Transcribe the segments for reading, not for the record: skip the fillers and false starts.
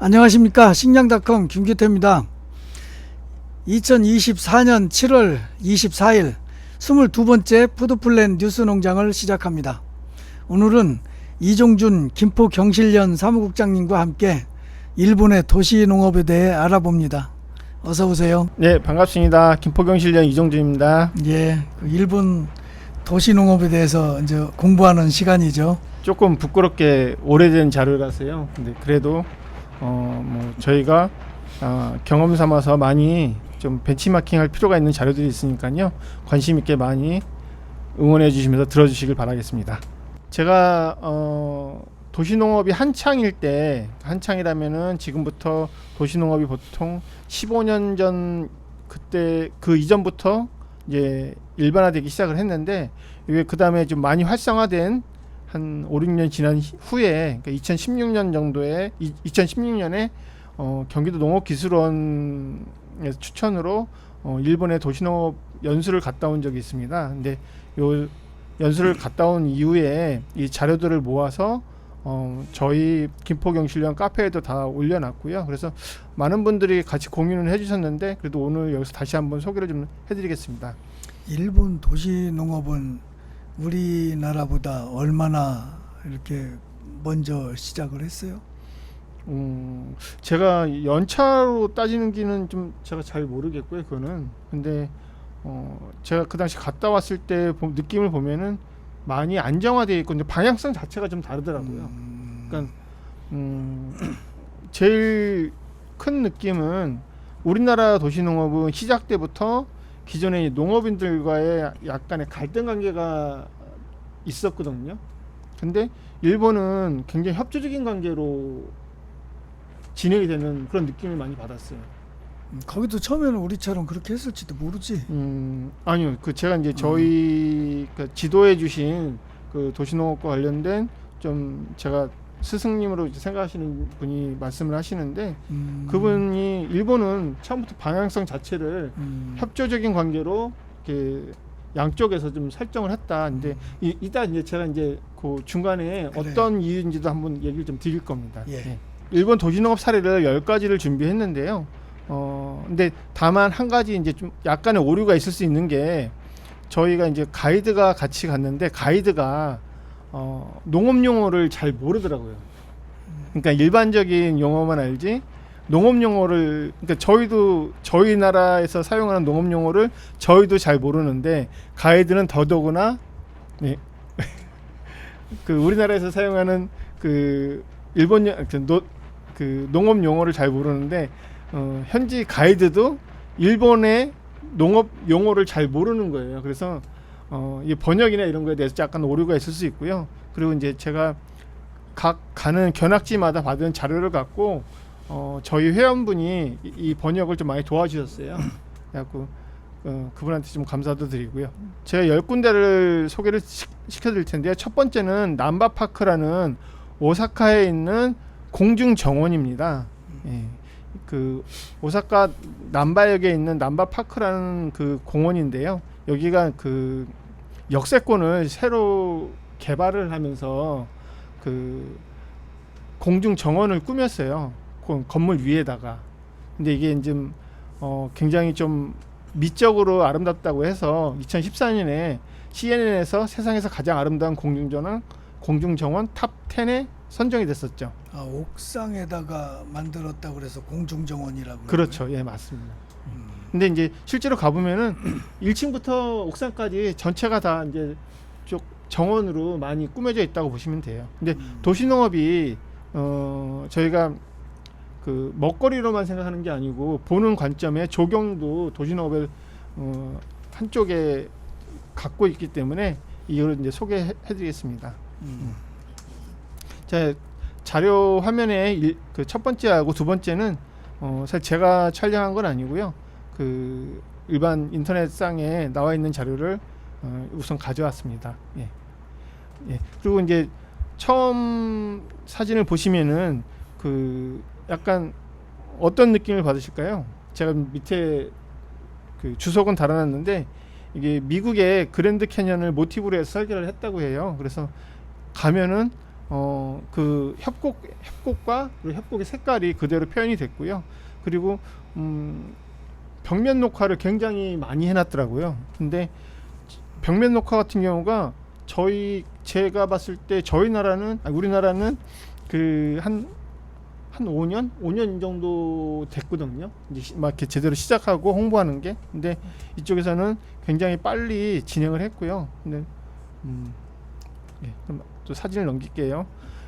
안녕하십니까. 식량닷컴 김규태입니다. 2024년 7월 24일 22번째 푸드플랜 뉴스농장을 시작합니다. 오늘은 이종준 김포경실련 사무국장님과 함께 일본의 도시농업에 대해 알아봅니다. 어서 오세요. 네, 반갑습니다. 김포경실련 이종준입니다. 예, 일본 도시농업에 대해서 이제 공부하는 시간이죠. 조금 부끄럽게 오래된 자료라서요. 근데 그래도 저희가 경험 삼아서 많이 좀 벤치마킹할 필요가 있는 자료들이 있으니까요. 관심 있게 많이 응원해 주시면서 들어주시길 바라겠습니다. 제가 도시농업이 한창이라면은 지금부터 도시농업이 보통 15년 전 그때 그 이전부터 이제 일반화되기 시작을 했는데 이게 그 다음에 좀 많이 활성화된 한 5, 6년 지난 후에 그러니까 2016년에 경기도 농업기술원에서 추천으로 일본의 도시농업 연수를 갔다 온 적이 있습니다. 근데 요 연수를 갔다 온 이후에 이 자료들을 모아서 저희 김포경실련 카페에도 다 올려놨고요. 그래서 많은 분들이 같이 공유를 해주셨는데 그래도 오늘 여기서 다시 한번 소개를 좀 해드리겠습니다. 일본 도시농업은 우리나라보다 얼마나 이렇게 먼저 시작을 했어요? 제가 연차로 따지는 기는 좀 제가 잘 모르겠고요. 그거는 근데 제가 그 당시 갔다 왔을 때 느낌을 보면은 많이 안정화되어 있고 근데 방향성 자체가 좀 다르더라고요. 그러니까 제일 큰 느낌은 우리나라 도시농업은 시작 때부터 기존의 농업인들과의 약간의 갈등 관계가 있었거든요. 근데 일본은 굉장히 협조적인 관계로 진행이 되는 그런 느낌을 많이 받았어요. 거기도 처음에는 우리처럼 그렇게 했을지도 모르지. 아니요. 그 제가 이제 저희 그 지도해 주신 그 도시농업과 관련된 좀 제가 스승님으로 이제 생각하시는 분이 말씀을 하시는데 그분이 일본은 처음부터 방향성 자체를 협조적인 관계로 이렇게 양쪽에서 좀 설정을 했다. 근데 이따 이제 제가 이제 그 중간에 그래. 어떤 이유인지도 한번 얘기를 좀 드릴 겁니다. 예. 예. 일본 도시농업 사례를 10가지를 준비했는데요. 근데 다만 한 가지 이제 좀 약간의 오류가 있을 수 있는 게 저희가 이제 가이드가 같이 갔는데 가이드가 농업 용어를 잘 모르더라고요. 그러니까 일반적인 용어만 알지 농업 용어를 그러니까 저희도 저희 나라에서 사용하는 농업 용어를 저희도 잘 모르는데 가이드는 더더구나 네. 그 우리나라에서 사용하는 그 일본 그 농업 용어를 잘 모르는데 현지 가이드도 일본의 농업 용어를 잘 모르는 거예요. 그래서 이 번역이나 이런 거에 대해서 약간 오류가 있을 수 있고요. 그리고 이제 제가 각 가는 견학지마다 받은 자료를 갖고 저희 회원분이 이 번역을 좀 많이 도와주셨어요. 그래갖고 그분한테 좀 감사도 드리고요. 제가 10군데를 소개를 시켜드릴 텐데요. 첫 번째는 남바파크라는 오사카에 있는 공중정원입니다. 예. 그 오사카 남바역에 있는 남바파크라는 그 공원인데요. 여기가 그 역세권을 새로 개발을 하면서 그 공중 정원을 꾸몄어요. 건물 위에다가. 근데 이게 좀 굉장히 좀 미적으로 아름답다고 해서 2014년에 CNN에서 세상에서 가장 아름다운 공중정원 탑 10에 선정이 됐었죠. 아, 옥상에다가 만들었다고 그래서 공중정원이라고. 그렇죠. 예, 맞습니다. 근데 이제 실제로 가보면은 1층부터 옥상까지 전체가 다 이제 쪽 정원으로 많이 꾸며져 있다고 보시면 돼요. 근데 도시농업이 저희가 그 먹거리로만 생각하는 게 아니고 보는 관점에 적용도 도시농업의 한쪽에 갖고 있기 때문에 이걸 이제 소개해드리겠습니다. 자, 자료 화면에 그 첫 번째하고 두 번째는 사실 제가 촬영한 건 아니고요. 그 일반 인터넷상에 나와 있는 자료를 우선 가져왔습니다. 예. 예. 그리고 이제 처음 사진을 보시면은 그 약간 어떤 느낌을 받으실까요? 제가 밑에 그 주석은 달아놨는데 이게 미국의 그랜드 캐년을 모티브로 해서 설계를 했다고 해요. 그래서 가면은 그 협곡과 그리고 협곡의 색깔이 그대로 표현이 됐고요. 그리고 벽면 녹화를 굉장히 많이 해놨더라고요. 근데 벽면 녹화 같은 경우가 제가 봤을 때 우리나라는 그 한 5년 정도 됐거든요. 이제 막 이렇게 제대로 시작하고 홍보하는 게. 근데 이쪽에서는 굉장히 빨리 진행을 했고요. 근데 예, 그럼 또 사진을 넘길게요.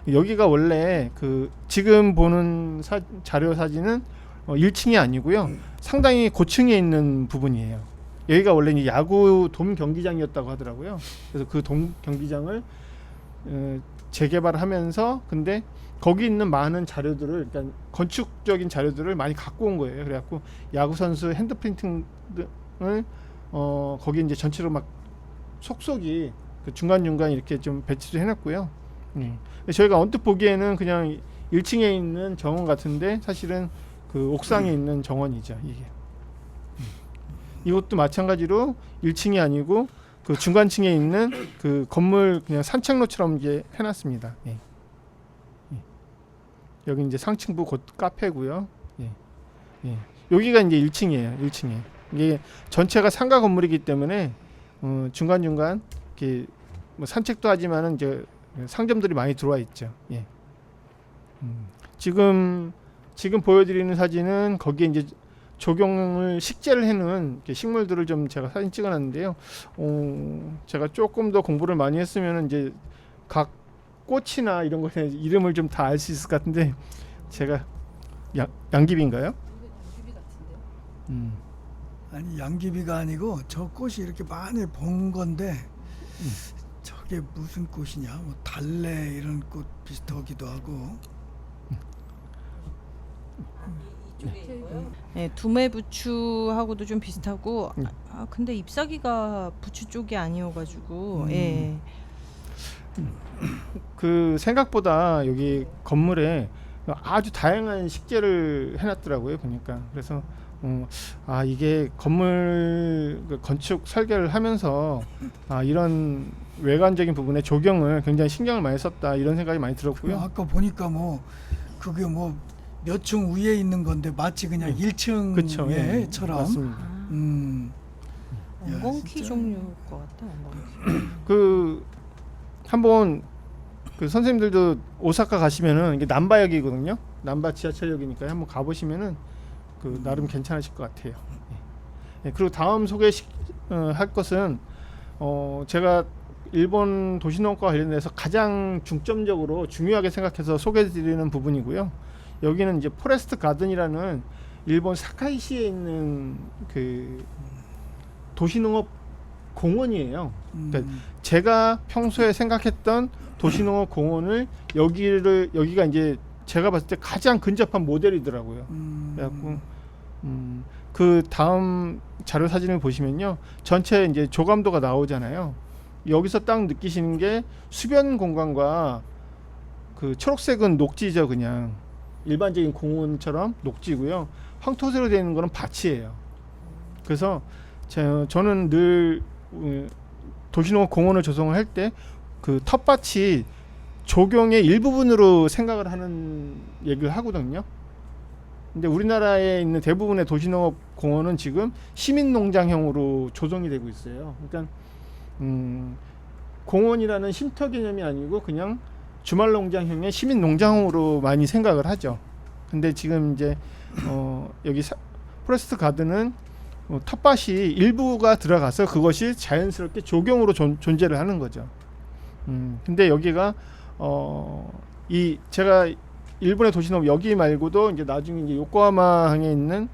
여기가 원래 그 지금 보는 자료 사진은 1층이 아니고요. 상당히 고층에 있는 부분이에요. 여기가 원래 이제 야구 돔 경기장이었다고 하더라고요. 그래서 그 돔 경기장을 재개발하면서 근데 거기 있는 많은 자료들을 그러니까 건축적인 자료들을 많이 갖고 온 거예요. 그래갖고 야구 선수 핸드 프린팅을 거기 이제 전체로 막 속속이 그 중간중간 이렇게 좀 배치도 해놨고요. 저희가 언뜻 보기에는 그냥 1층에 있는 정원 같은데 사실은 그 옥상에 있는 정원이죠. 이게 이것도 마찬가지로 1층이 아니고 그 중간층에 있는 그 건물 그냥 산책로처럼 이제 해놨습니다. 예. 여기 이제 상층부 곧 카페고요. 예. 여기가 이제 1층이에요. 1층에 이게 전체가 상가 건물이기 때문에 중간 중간 이렇게 뭐 산책도 하지만은 이제 상점들이 많이 들어와 있죠. 예. 지금 보여드리는 사진은 거기에 이제 조경을 식재를 해놓은 식물들을 좀 제가 사진 찍어놨는데요. 제가 조금 더 공부를 많이 했으면 이제 각 꽃이나 이런 거에 이름을 좀 다 알 수 있을 것 같은데 제가 양귀비인가요? 양귀비 같은데요? 아니 양귀비가 아니고 저 꽃이 이렇게 많이 본 건데 저게 무슨 꽃이냐? 뭐 달래 이런 꽃 비슷하기도 하고. 네, 두메 부추하고도 좀 비슷하고 근데 잎사귀가 부추 쪽이 아니어가지고 예. 그 생각보다 여기 건물에 아주 다양한 식재를 해놨더라고요. 보니까 그래서 이게 건물 건축 설계를 하면서 이런 외관적인 부분에 조경을 굉장히 신경을 많이 썼다 이런 생각이 많이 들었고요. 아까 보니까 뭐 그게 뭐 몇 층 위에 있는 건데 마치 그냥 1층 그쵸, 예, 처럼. 맞습니다. 엉겅퀴 진짜. 종류일 것 같아. 엉겅퀴. 그 한번 그 선생님들도 오사카 가시면은 이게 남바역이거든요. 남바 지하철역이니까 한번 가보시면은 그 나름 괜찮으실 것 같아요. 예. 그리고 다음 할 것은 제가 일본 도시농업과 관련해서 가장 중점적으로 중요하게 생각해서 소개해드리는 부분이고요. 여기는 이제 포레스트 가든이라는 일본 사카이시에 있는 그 도시농업 공원이에요. 그러니까 제가 평소에 생각했던 도시농업 공원을 여기가 이제 제가 봤을 때 가장 근접한 모델이더라고요. 그래갖고 그 다음 자료 사진을 보시면요, 전체 이제 조감도가 나오잖아요. 여기서 딱 느끼시는 게 수변 공간과 그 초록색은 녹지죠, 그냥 일반적인 공원처럼 녹지고요. 황토색으로 되어 있는 거는 밭이에요. 그래서 저는 늘 도시농업 공원을 조성을 할 때 그 텃밭이 조경의 일부분으로 생각을 하는 얘기를 하거든요. 근데 우리나라에 있는 대부분의 도시농업 공원은 지금 시민농장형으로 조성이 되고 있어요. 그러니까 공원이라는 쉼터 개념이 아니고 그냥 주말농장형의 시민농장으로 많이 생각을 하죠. 근데 지금 이제 여기 포레스트 가든은 텃밭이 일부가 들어가서 그것이 자연스럽게 조경으로 존재를 하는 거죠. 근데 여기가 제가 일본의 도시농업 여기 말고도 이제 나중에 이제 요코하마항에 있는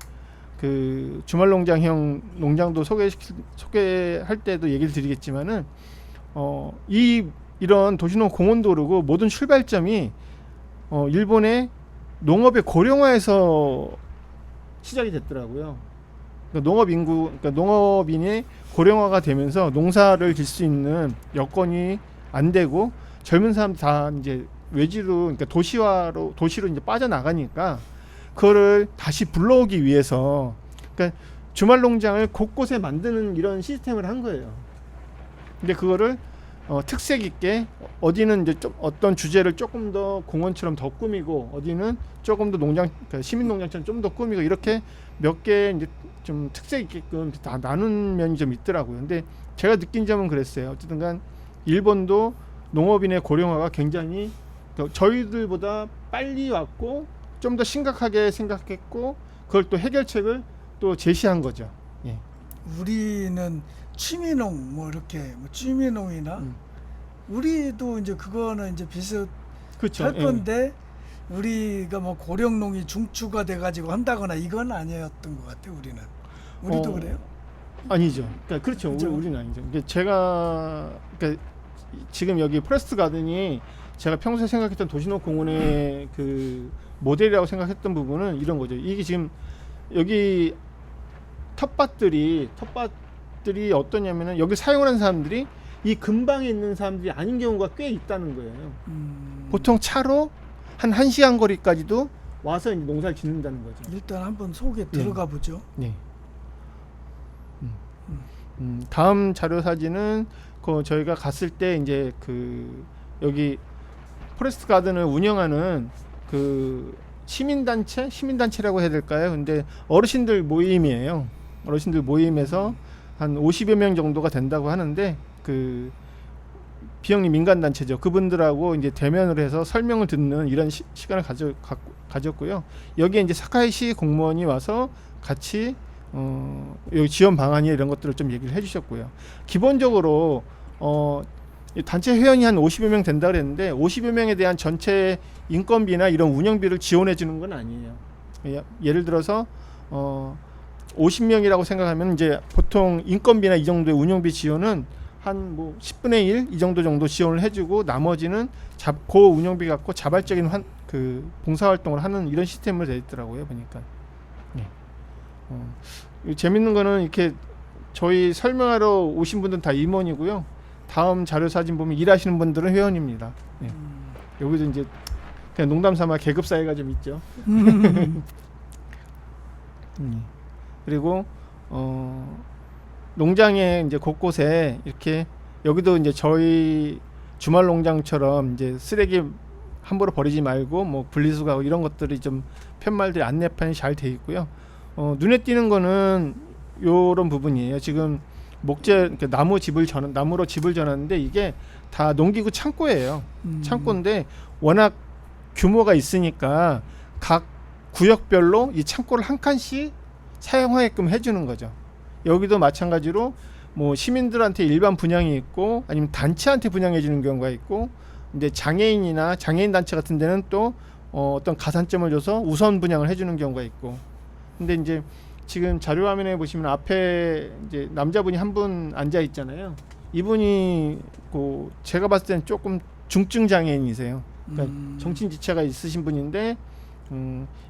그 주말농장형 농장도 소개할 때도 얘기를 드리겠지만은 이런 도시농업 공원도 그러고 모든 출발점이 일본의 농업의 고령화에서 시작이 됐더라고요. 그러니까 농업인이 고령화가 되면서 농사를 질 수 있는 여건이 안 되고 젊은 사람들 다 이제 외지로, 그러니까 도시로 이제 빠져나가니까 그거를 다시 불러오기 위해서 그러니까 주말 농장을 곳곳에 만드는 이런 시스템을 한 거예요. 근데 그거를 특색 있게 어디는 이제 좀 어떤 주제를 조금 더 공원처럼 더 꾸미고 어디는 조금 더 농장 그러니까 시민 농장처럼 좀 더 꾸미고 이렇게 몇 개 이제 좀 특색 있게끔 다 나눈 면이 좀 있더라고요. 근데 제가 느낀 점은 그랬어요. 어쨌든간 일본도 농업인의 고령화가 굉장히 저희들보다 빨리 왔고 좀 더 심각하게 생각했고 그걸 또 해결책을 또 제시한 거죠. 예. 우리는 취미농 뭐 이렇게 뭐 취미농이나 우리도 이제 그거는 이제 비슷할 그렇죠. 건데 우리가 뭐 고령농이 중추가 돼가지고 한다거나 이건 아니었던 것 같아. 우리도 그래요. 아니죠. 그러니까 그렇죠. 그죠? 우리는 아니죠. 그러니까 제가 그러니까 지금 여기 포레스트 가든이 제가 평소에 생각했던 도시농업 공원의 그 모델이라고 생각했던 부분은 이런 거죠. 이게 지금 여기 텃밭들이 어떠냐면은 여기 사용하는 사람들이 이 근방에 있는 사람들이 아닌 경우가 꽤 있다는 거예요. 보통 차로 한 1시간 거리까지도 와서 이제 농사를 짓는다는 거죠. 일단 한번 속에 들어가 보죠. 네. 다음 자료 사진은 그 저희가 갔을 때 이제 그 여기 포레스트 가든을 운영하는 그 시민단체라고 해야 될까요? 근데 어르신들 모임이에요. 어르신들 모임에서 한 50여 명 정도가 된다고 하는데 그 비영리 민간단체죠. 그분들하고 이제 대면을 해서 설명을 듣는 이런 시간을 가졌고요. 여기에 이제 사카이시 공무원이 와서 같이 여기 지원 방안이 이런 것들을 좀 얘기를 해주셨고요. 기본적으로 이 단체 회원이 한 50여 명 된다 그랬는데 50여 명에 대한 전체 인건비나 이런 운영비를 지원해 주는 건 아니에요. 예를 들어서 50명이라고 생각하면 이제 보통 인건비나 이 정도의 운영비 지원은 한 뭐 10분의 1 이 정도 지원을 해주고 나머지는 그 운영비 갖고 자발적인 그 봉사활동을 하는 이런 시스템으로 되어 있더라고요. 보니까. 재밌는 거는 이렇게 저희 설명하러 오신 분들은 다 임원이고요. 다음 자료 사진 보면 일하시는 분들은 회원입니다. 네. 여기도 이제 그냥 농담 삼아 계급 사회가 좀 있죠. 그리고 농장에 이제 곳곳에 이렇게 여기도 이제 저희 주말 농장처럼 이제 쓰레기 함부로 버리지 말고 뭐 분리수거하고 이런 것들이 좀 팻말들이 안내판이 잘 돼 있고요. 눈에 띄는 거는 요런 부분이에요. 지금 나무로 집을 전하는데 이게 다 농기구 창고예요. 창고인데 워낙 규모가 있으니까 각 구역별로 이 창고를 한 칸씩 사용하게끔 해주는 거죠. 여기도 마찬가지로 뭐 시민들한테 일반 분양이 있고 아니면 단체한테 분양해 주는 경우가 있고 이제 장애인이나 장애인 단체 같은 데는 또 어떤 가산점을 줘서 우선 분양을 해주는 경우가 있고. 근데 이제 지금 자료 화면에 보시면 앞에 이제 남자분이 한 분 앉아 있잖아요. 이분이 제가 봤을 때는 조금 중증 장애인이세요. 그러니까 정신 지체가 있으신 분인데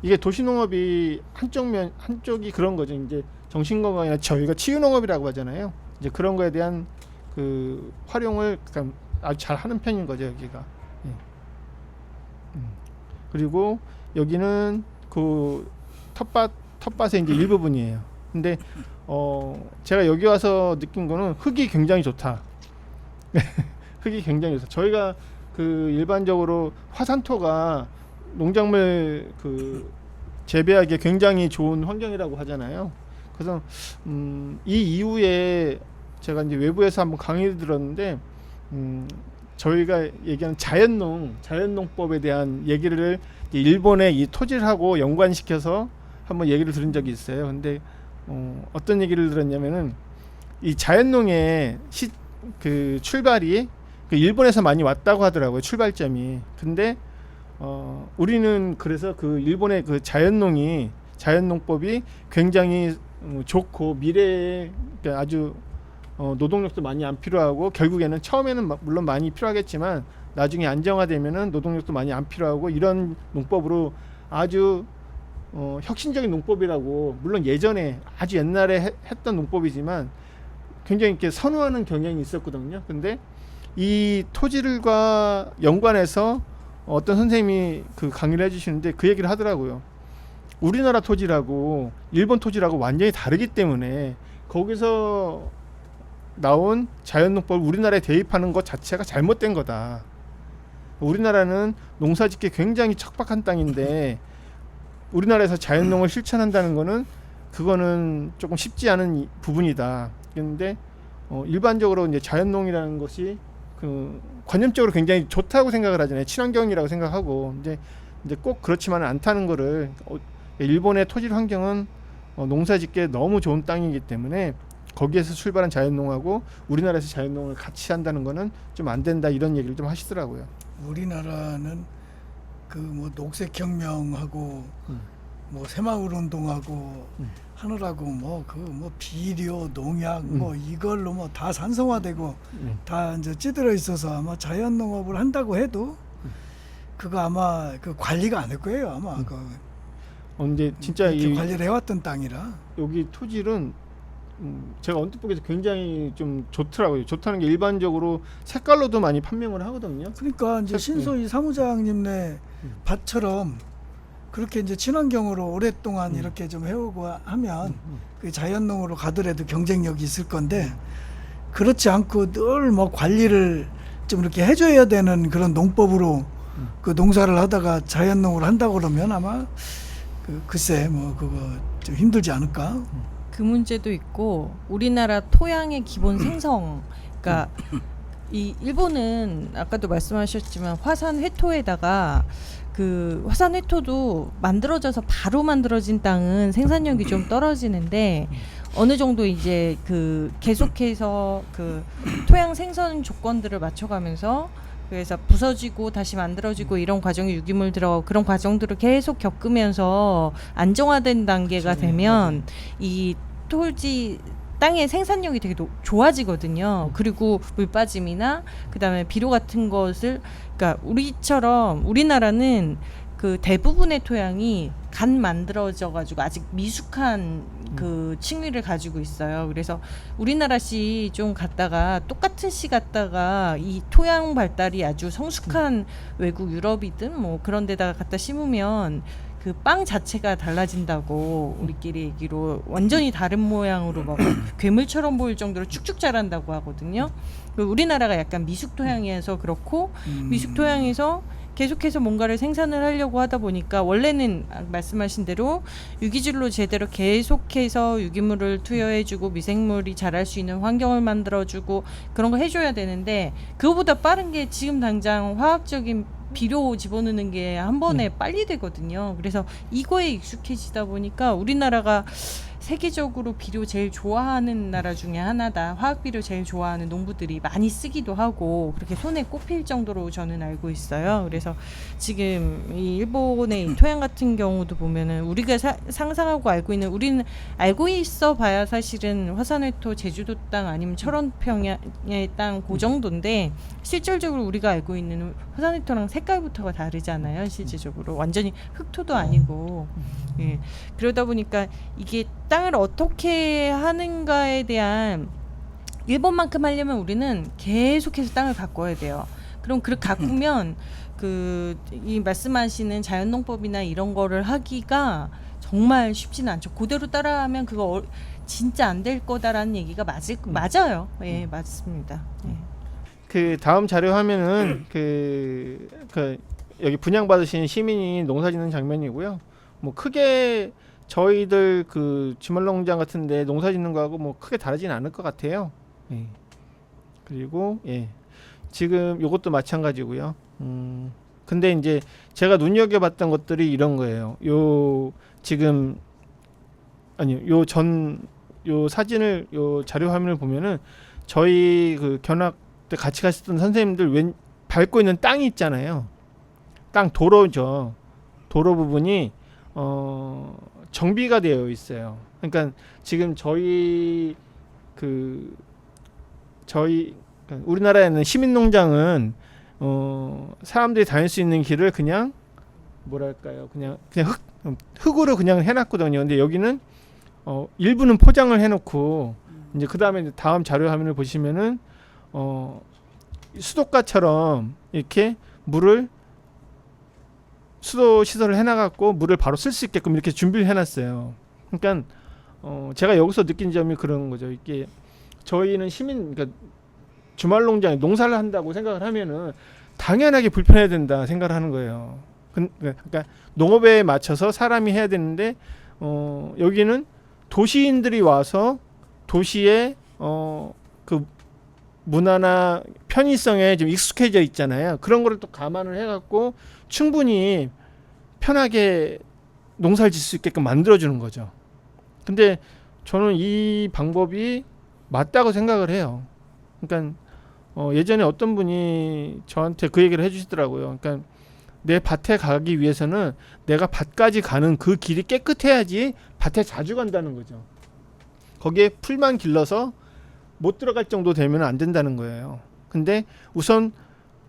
이게 도시농업이 한쪽이 그런 거죠. 이제 정신건강이나 저희가 치유농업이라고 하잖아요. 이제 그런 거에 대한 그 활용을 그러니까 아주 잘 하는 편인 거죠, 여기가. 예. 그리고 여기는 그 텃밭의 이제 일부분이에요. 근데 제가 여기 와서 느낀 거는 흙이 굉장히 좋다. 흙이 굉장히 좋다. 저희가 그 일반적으로 화산토가 농작물 그 재배하기에 굉장히 좋은 환경이라고 하잖아요. 그래서 이 이후에 제가 이제 외부에서 한번 강의를 들었는데 저희가 얘기하는 자연농법에 대한 얘기를 일본의 이 토질하고 연관시켜서 한번 얘기를 들은 적이 있어요. 근데 어떤 얘기를 들었냐면은 이 자연농의 그 출발이 그 일본에서 많이 왔다고 하더라고요. 출발점이. 근데 우리는 그래서 그 일본의 그 자연농법이 굉장히 좋고 미래에 그러니까 아주 노동력도 많이 안 필요하고 결국에는 처음에는 물론 많이 필요하겠지만 나중에 안정화되면은 노동력도 많이 안 필요하고 이런 농법으로 아주 혁신적인 농법이라고 물론 예전에 아주 옛날에 했던 농법이지만 굉장히 이렇게 선호하는 경향이 있었거든요. 근데 이 토질과 연관해서 어떤 선생님이 그 강의를 해주시는데 그 얘기를 하더라고요. 우리나라 토질하고 일본 토질하고 완전히 다르기 때문에 거기서 나온 자연농법을 우리나라에 대입하는 것 자체가 잘못된 거다. 우리나라는 농사짓기 굉장히 척박한 땅인데 우리나라에서 자연농을 실천한다는 거는 그거는 조금 쉽지 않은 부분이다. 그런데 일반적으로 이제 자연농이라는 것이 그 관념적으로 굉장히 좋다고 생각을 하잖아요. 친환경이라고 생각하고 이제 꼭 그렇지만은 않다는 거를 일본의 토질 환경은 농사짓기에 너무 좋은 땅이기 때문에 거기에서 출발한 자연농하고 우리나라에서 자연농을 같이 한다는 거는 좀 안 된다 이런 얘기를 좀 하시더라고요. 우리나라는 그 뭐 녹색혁명하고 뭐 새마을 운동하고 하느라고 뭐 그 뭐 비료 농약 뭐 이걸로 뭐 다 산성화되고 다 이제 찌들어 있어서 아마 자연농업을 한다고 해도 그거 아마 그 관리가 안 할 거예요 아마 그 근데 진짜 이렇게 이 관리를 해왔던 땅이라 여기 토질은 제가 언뜻 보기에서 굉장히 좀 좋더라고요. 좋다는 게 일반적으로 색깔로도 많이 판명을 하거든요. 그러니까 이제 신소희 사무장님네 밭처럼 그렇게 이제 친환경으로 오랫동안 이렇게 좀 해오고 하면 그 자연농으로 가더라도 경쟁력이 있을 건데 그렇지 않고 늘 뭐 관리를 좀 이렇게 해줘야 되는 그런 농법으로 그 농사를 하다가 자연농으로 한다고 그러면 아마 글쎄 뭐 그거 좀 힘들지 않을까? 그 문제도 있고 우리나라 토양의 기본 생성, 그러니까 이 일본은 아까도 말씀하셨지만 화산 회토에다가 그 화산 회토도 만들어져서 바로 만들어진 땅은 생산력이 좀 떨어지는데 어느 정도 이제 그 계속해서 그 토양 생성 조건들을 맞춰가면서 그래서 부서지고 다시 만들어지고 이런 과정이 유기물 들어가고 그런 과정들을 계속 겪으면서 안정화된 단계가 되면 이 토지 땅의 생산력이 되게 좋아지거든요. 그리고 물 빠짐이나 그다음에 비료 같은 것을 그러니까 우리처럼 우리나라는 그 대부분의 토양이 간 만들어져 가지고 아직 미숙한 그 층위를 가지고 있어요. 그래서 우리나라 씨 좀 갔다가 똑같은 씨 갔다가 이 토양 발달이 아주 성숙한 외국 유럽이든 뭐 그런 데다가 갖다 심으면 그 빵 자체가 달라진다고 우리끼리 얘기로 완전히 다른 모양으로 막 괴물처럼 보일 정도로 쭉쭉 자란다고 하거든요. 우리나라가 약간 미숙 토양이어서 그렇고 미숙 토양에서 계속해서 뭔가를 생산을 하려고 하다 보니까 원래는 말씀하신 대로 유기질로 제대로 계속해서 유기물을 투여해주고 미생물이 자랄 수 있는 환경을 만들어주고 그런 거 해줘야 되는데 그거보다 빠른 게 지금 당장 화학적인 비료 집어넣는 게 한 번에 빨리 되거든요. 그래서 이거에 익숙해지다 보니까 우리나라가 세계적으로 비료 제일 좋아하는 나라 중에 하나다. 화학 비료 제일 좋아하는 농부들이 많이 쓰기도 하고 그렇게 손에 꼽힐 정도로 저는 알고 있어요. 그래서 지금 이 일본의 이 토양 같은 경우도 보면은 우리가 상상하고 알고 있는 우리는 알고 있어 봐야 사실은 화산회토 제주도 땅 아니면 철원평야의 땅 그 정도인데 실질적으로 우리가 알고 있는 화산회토랑 색깔부터가 다르잖아요. 실질적으로 완전히 흑토도 아니고 예. 그러다 보니까 이게 땅을 어떻게 하는가에 대한 일본만큼 하려면 우리는 계속해서 땅을 가꿔야 돼요. 그럼 그렇게 가꾸면 이 말씀하시는 자연농법이나 이런 거를 하기가 정말 쉽지는 않죠. 그대로 따라하면 그거 진짜 안 될 거다라는 얘기가 맞아요. 예, 맞습니다. 예. 그 다음 자료 화면은 그 여기 분양받으신 시민이 농사짓는 장면이고요. 뭐 크게 저희들 그 주말농장 같은데 농사짓는 거하고 뭐 크게 다르진 않을 것 같아요. 예. 그리고 지금 요것도 마찬가지고요. 근데 이제 제가 눈여겨봤던 것들이 이런 거예요. 요 사진을 요 자료 화면을 보면은 저희 그 견학 때 같이 갔었던 선생님들 밟고 있는 땅이 있잖아요. 땅 도로죠. 도로 부분이 정비가 되어 있어요. 그러니까 지금 우리나라에는 시민농장은 사람들이 다닐 수 있는 길을 그냥 뭐랄까요, 그냥 흙으로 그냥 해놨거든요. 근데 여기는 일부는 포장을 해놓고 이제 그 다음에 다음 자료 화면을 보시면은 수도가처럼 이렇게 물을 수도 시설을 해놔갖고 물을 바로 쓸 수 있게끔 이렇게 준비를 해놨어요. 그러니까 제가 여기서 느낀 점이 그런 거죠. 이게 저희는 시민 그러니까 주말 농장에 농사를 한다고 생각을 하면은 당연하게 불편해야 된다 생각을 하는 거예요. 그러니까 농업에 맞춰서 사람이 해야 되는데 여기는 도시인들이 와서 도시의 그 문화나 편의성에 좀 익숙해져 있잖아요. 그런 거를 또 감안을 해갖고 충분히 편하게 농사를 짓을 수 있게끔 만들어주는 거죠. 근데 저는 이 방법이 맞다고 생각을 해요. 그러니까 예전에 어떤 분이 저한테 그 얘기를 해주시더라고요. 그러니까 내 밭에 가기 위해서는 내가 밭까지 가는 그 길이 깨끗해야지 밭에 자주 간다는 거죠. 거기에 풀만 길러서 못 들어갈 정도 되면 안 된다는 거예요. 근데 우선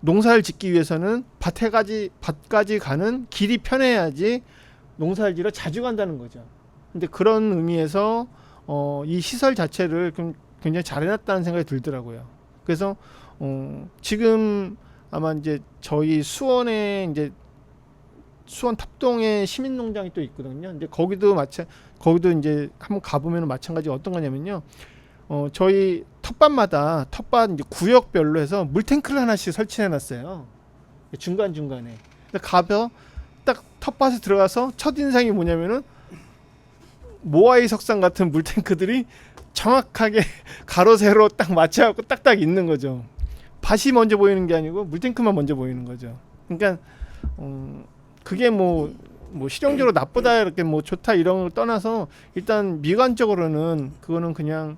농사를 짓기 위해서는 밭까지 가는 길이 편해야지 농사를 지러 자주 간다는 거죠. 근데 그런 의미에서 이 시설 자체를 굉장히 잘 해놨다는 생각이 들더라고요. 그래서 지금 아마 이제 저희 수원에 이제 수원 탑동에 시민농장이 또 있거든요. 근데 거기도 이제 한번 가보면 마찬가지 어떤 거냐면요. 저희 텃밭마다 텃밭 이제 구역별로 해서 물탱크를 하나씩 설치해놨어요. 중간 중간에. 가서 딱 텃밭에 들어가서 첫 인상이 뭐냐면은 모아이 석상 같은 물탱크들이 정확하게 가로 세로 딱 맞춰갖고 딱딱 있는 거죠. 밭이 먼저 보이는 게 아니고 물탱크만 먼저 보이는 거죠. 그러니까 그게 뭐 실용적으로 나쁘다 이렇게 뭐 좋다 이런 걸 떠나서 일단 미관적으로는 그거는 그냥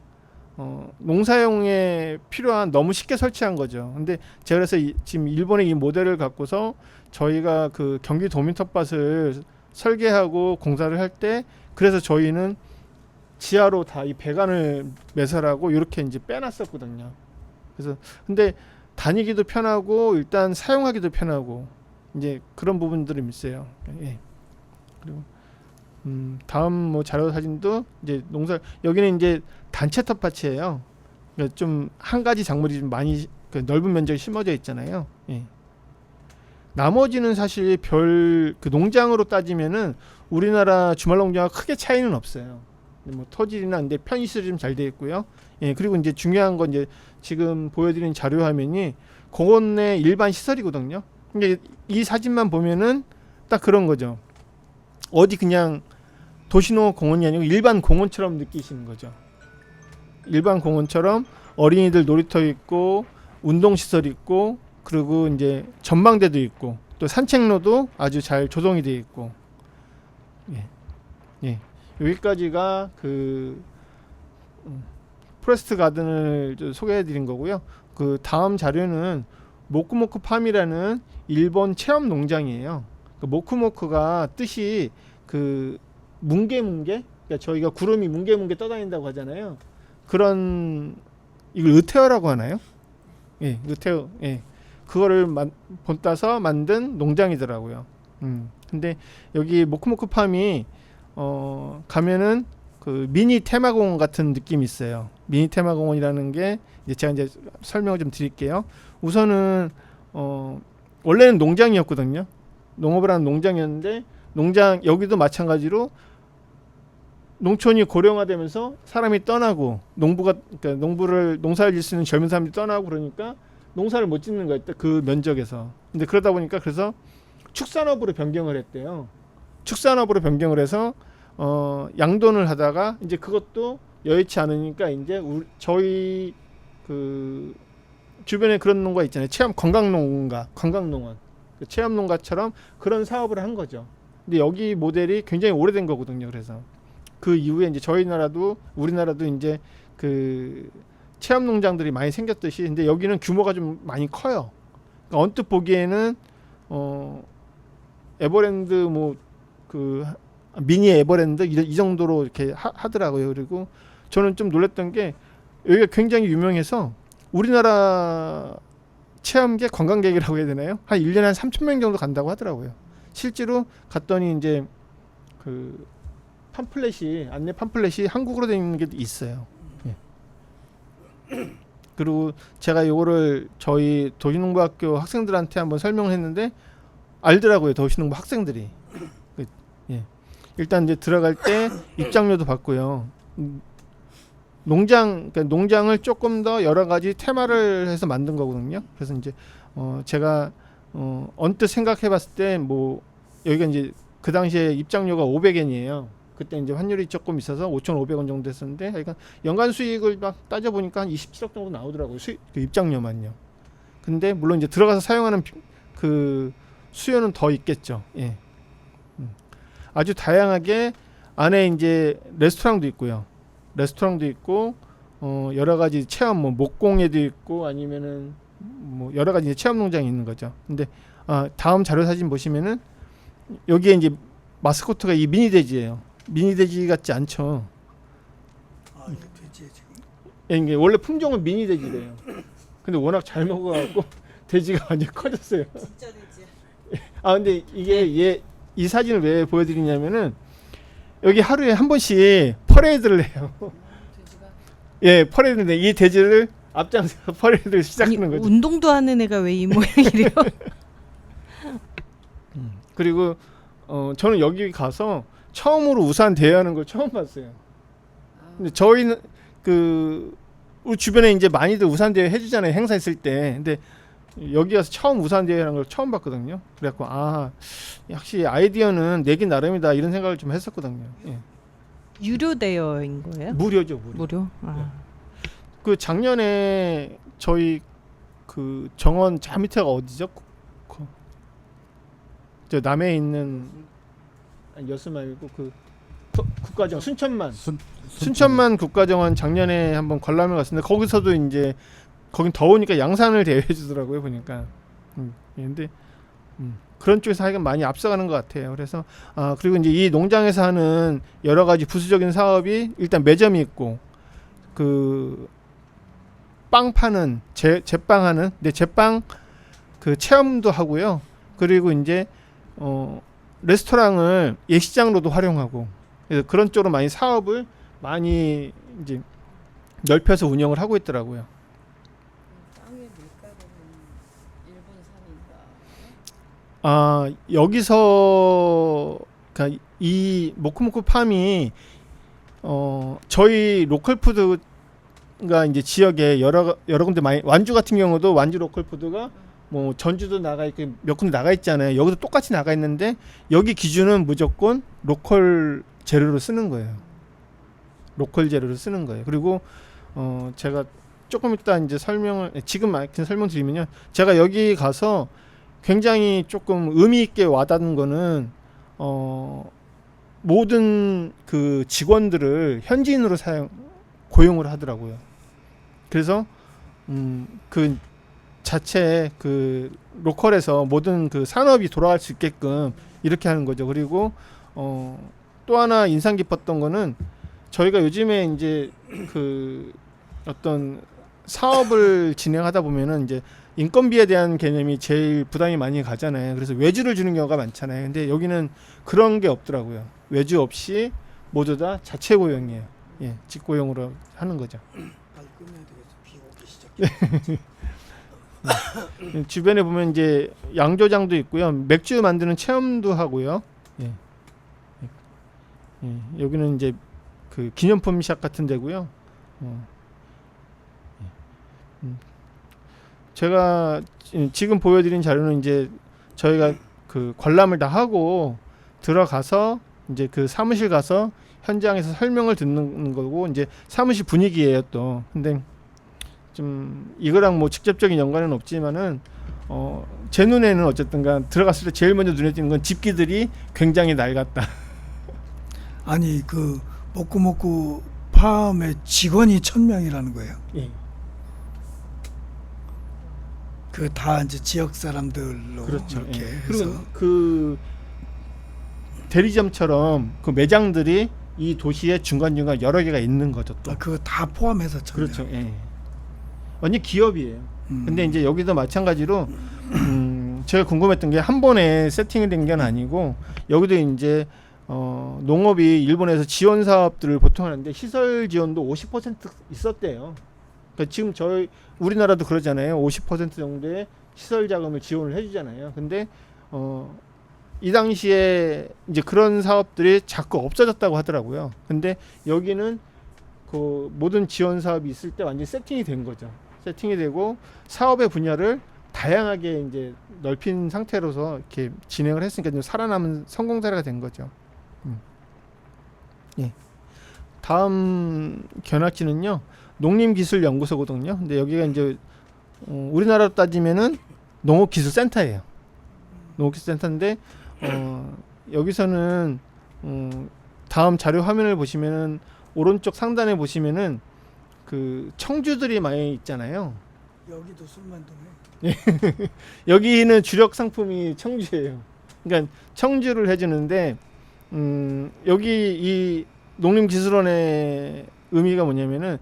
농사용에 필요한 너무 쉽게 설치한 거죠. 근데 제가 그래서 지금 일본의 이 모델을 갖고서 저희가 그 경기 도민 텃밭을 설계하고 공사를 할 때 그래서 저희는 지하로 다 이 배관을 매설하고 이렇게 이제 빼놨었거든요. 그래서 근데 다니기도 편하고 일단 사용하기도 편하고 이제 그런 부분들이 있어요. 예. 그리고 다음 뭐 자료 사진도 이제 여기는 이제 단체 텃밭이에요. 그러니까 좀 한 가지 작물이 좀 많이 넓은 면적에 심어져 있잖아요. 예. 나머지는 사실 별 그 농장으로 따지면은 우리나라 주말 농장과 크게 차이는 없어요. 뭐 토질이나 근데 편의시설이 좀 잘 되어 있고요. 예, 그리고 이제 중요한 건 이제 지금 보여드린 자료 화면이 공원 내 일반 시설이거든요. 근데 이 사진만 보면은 딱 그런 거죠. 어디 그냥 도시농업 공원이 아니고 일반 공원처럼 느끼시는 거죠. 일반 공원처럼 어린이들 놀이터 있고 운동시설 있고 그리고 이제 전망대도 있고 또 산책로도 아주 잘 조성이 되어 있고 예. 예. 여기까지가 그 포레스트 가든을 소개해 드린 거고요. 그 다음 자료는 모쿠모쿠 팜이라는 일본 체험 농장이에요. 그 모쿠모쿠가 뜻이 그 뭉게뭉게, 그러니까 저희가 구름이 뭉게뭉게 떠다닌다고 하잖아요. 그런 이걸 의태어라고 하나요? 예, 의태어. 예. 그거를 본따서 만든 농장이더라고요. 근데 여기 모쿠모쿠 팜이 가면은 그 미니 테마공원 같은 느낌이 있어요. 미니 테마공원이라는 게 이제 제가 이제 설명을 좀 드릴게요. 우선은 원래는 농장이었거든요. 농업을 하는 농장이었는데 여기도 마찬가지로 농촌이 고령화되면서 사람이 떠나고 그러니까 농사를 짓을 수 있는 젊은 사람들이 떠나고 그러니까 농사를 못 짓는 거예요. 그 면적에서. 근데 그러다 보니까 그래서 축산업으로 변경을 했대요. 축산업으로 변경을 해서 양돈을 하다가 이제 그것도 여의치 않으니까 이제 저희 그 주변에 그런 농가 있잖아요. 체험 관광농원, 그 체험 농가처럼 그런 사업을 한 거죠. 근데 여기 모델이 굉장히 오래된 거거든요. 그래서 그 이후에 이제 우리나라도 이제 그 체험 농장들이 많이 생겼듯이 근데 여기는 규모가 좀 많이 커요. 그러니까 언뜻 보기에는 에버랜드 뭐 그 미니 에버랜드 이 정도로 이렇게 하더라고요. 그리고 저는 좀 놀랐던 게 여기가 굉장히 유명해서 우리나라 체험객 관광객이라고 해야 되나요? 한 1년에 한 3,000명 정도 간다고 하더라고요. 실제로 갔더니 이제 그 안내 팜플렛이 한국어로 되어 있는 게 있어요. 예. 그리고 제가 요거를 저희 도시농부학교 학생들한테 한번 설명을 했는데 알더라고요. 도시농부 학생들이. 예. 일단 이제 들어갈 때 입장료도 받고요. 그러니까 농장을 조금 더 여러 가지 테마를 해서 만든 거거든요. 그래서 이제 제가 언뜻 생각해봤을 때 뭐 여기가 이제 그 당시에 입장료가 500엔이에요. 그때 이제 환율이 조금 있어서 5,500원 정도 했었는데, 그러니까 연간 수익을 막 따져보니까 한 27억 정도 나오더라고요. 그 입장료만요. 근데 물론 이제 들어가서 사용하는 그 수요는 더 있겠죠. 예. 아주 다양하게 안에 이제 레스토랑도 있고요. 레스토랑도 있고 여러 가지 체험 뭐 목공예도 있고 아니면은 뭐 여러 가지 이제 체험 농장이 있는 거죠. 근데 다음 자료 사진 보시면은 여기에 이제 마스코트가 이 미니 돼지예요. 미니 돼지 같지 않죠. 아, 이게 돼지에 지금. 예, 이게 원래 품종은 미니 돼지래요. 근데 워낙 잘 먹어갖고 돼지가 완전 커졌어요. 진짜 되지. 근데 이게 이 사진을 왜 보여드리냐면은 여기 하루에 한 번씩 퍼레이드를 해요. 돼지가. 예, 퍼레이드인데 이 돼지를 앞장서서 퍼레이드를 시작하는 아니, 거죠. 운동도 하는 애가 왜 이 모양이래요? 그리고 저는 여기 가서 처음으로 우산 대여하는 걸 처음 봤어요. 근데 저희는 그 우리 주변에 이제 많이들 우산 대여 해주잖아요, 행사 있을 때. 근데 여기 가서 처음 우산 대여하는 걸 처음 봤거든요. 그래갖고 역시 아이디어는 내긴 나름이다 이런 생각을 좀 했었거든요. 예. 유료 대여인 거예요? 무료죠, 무료. 무료? 그 작년에 저희 그 정원 저 밑에가 어디죠? 저 남해에 있는 여수 말고 그 국가정 순천만 순천만 국가정원 작년에 한번 관람을 갔었는데 거기서도 이제 거긴 더우니까 양산을 대여해 주더라고요 보니까. 근데 그런 쪽에서 하여간 많이 앞서가는 것 같아요. 그래서 그리고 이제 이 농장에서 하는 여러 가지 부수적인 사업이 일단 매점이 있고 그 빵 파는 제빵하는 근데 제빵 그 체험도 하고요. 그리고 이제 레스토랑을 예식장으로도 활용하고 그래서 그런 쪽으로 많이 사업을 많이 이제 넓혀서 운영을 하고 있더라고요. 땅의 물가로는 일본 산인가? 여기서 그러니까 이 모쿠모쿠 팜이 저희 로컬 푸드가 이제 지역에 여러 군데 많이 완주 같은 경우도 완주 로컬 푸드가 뭐 전주도 나가 있고 몇 군데 나가 있잖아요. 여기도 똑같이 나가 있는데 여기 기준은 무조건 로컬 재료를 쓰는 거예요. 로컬 재료를 쓰는 거예요. 그리고 제가 조금 이따 이제 지금 설명드리면요. 제가 여기 가서 굉장히 조금 의미 있게 와닿는 거는 모든 그 직원들을 현지인으로 고용을 하더라고요. 그래서 그 자체 그 로컬에서 모든 그 산업이 돌아갈 수 있게끔 이렇게 하는 거죠. 그리고 또 하나 인상 깊었던 거는 저희가 요즘에 이제 그 어떤 사업을 진행하다 보면은 이제 인건비에 대한 개념이 제일 부담이 많이 가잖아요. 그래서 외주를 주는 경우가 많잖아요. 근데 여기는 그런 게 없더라고요. 외주 없이 모두 다 자체 고용이에요. 예, 직고용으로 하는 거죠. 빨리 끝내야 되겠어. 비 오기 시작해. 주변에 보면 이제 양조장도 있고요. 맥주 만드는 체험도 하고요. 예. 여기는 이제 그 기념품 샵 같은 데고요. 제가 지금 보여드린 자료는 이제 저희가 그 관람을 다 하고 들어가서 이제 그 사무실 가서 현장에서 설명을 듣는 거고 이제 사무실 분위기예요 또. 근데 좀 이거랑 뭐 직접적인 연관은 없지만은 제 눈에는 어쨌든간 들어갔을 때 제일 먼저 눈에 띄는 건 집기들이 굉장히 낡았다. 아니 그 모쿠모쿠 팜의 직원이 1,000명이라는 거예요. 예. 그 다 이제 지역 사람들로 그렇죠. 이렇게 예. 해서 그리고 그 대리점처럼 그 매장들이 이 도시에 중간중간 여러 개가 있는 거죠 또. 그거 다 포함해서 1,000명. 그렇죠. 예. 완전 기업이에요. 근데 이제 여기도 마찬가지로 제가 궁금했던 게 한 번에 세팅이 된 게 아니고 여기도 이제 농업이 일본에서 지원 사업들을 보통 하는데 시설 지원도 50% 있었대요. 그러니까 지금 우리나라도 그러잖아요. 50% 정도의 시설 자금을 지원을 해주잖아요. 근데 이 당시에 이제 그런 사업들이 자꾸 없어졌다고 하더라고요. 근데 여기는 그 모든 지원 사업이 있을 때 완전히 세팅이 된 거죠. 세팅이 되고 사업의 분야를 다양하게 이제 넓힌 상태로서 이렇게 진행을 했으니까 좀 살아남은 성공 사례가 된 거죠. 예. 다음 견학지는요, 농림기술연구소거든요. 근데 여기가 이제 우리나라로 따지면은 농업기술센터예요. 농업기술센터인데 여기서는 다음 자료 화면을 보시면은 오른쪽 상단에 보시면은 그 청주들이 많이 있잖아요. 여기도 술만동에. 여기는 주력 상품이 청주예요. 그러니까 청주를 해주는데 여기 이 농림기술원의 의미가 뭐냐면은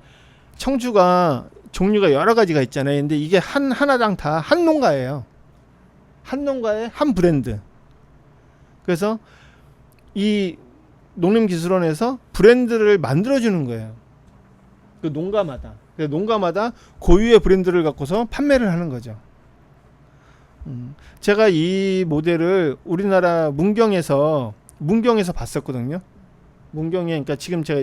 청주가 종류가 여러 가지가 있잖아요. 근데 이게 하나당 다 한 농가예요. 한 농가의 한 브랜드. 그래서 이 농림기술원에서 브랜드를 만들어주는 거예요. 그 농가마다. 그래서 농가마다 고유의 브랜드를 갖고서 판매를 하는 거죠. 제가 이 모델을 우리나라 문경에서 봤었거든요. 문경에, 그러니까 지금 제가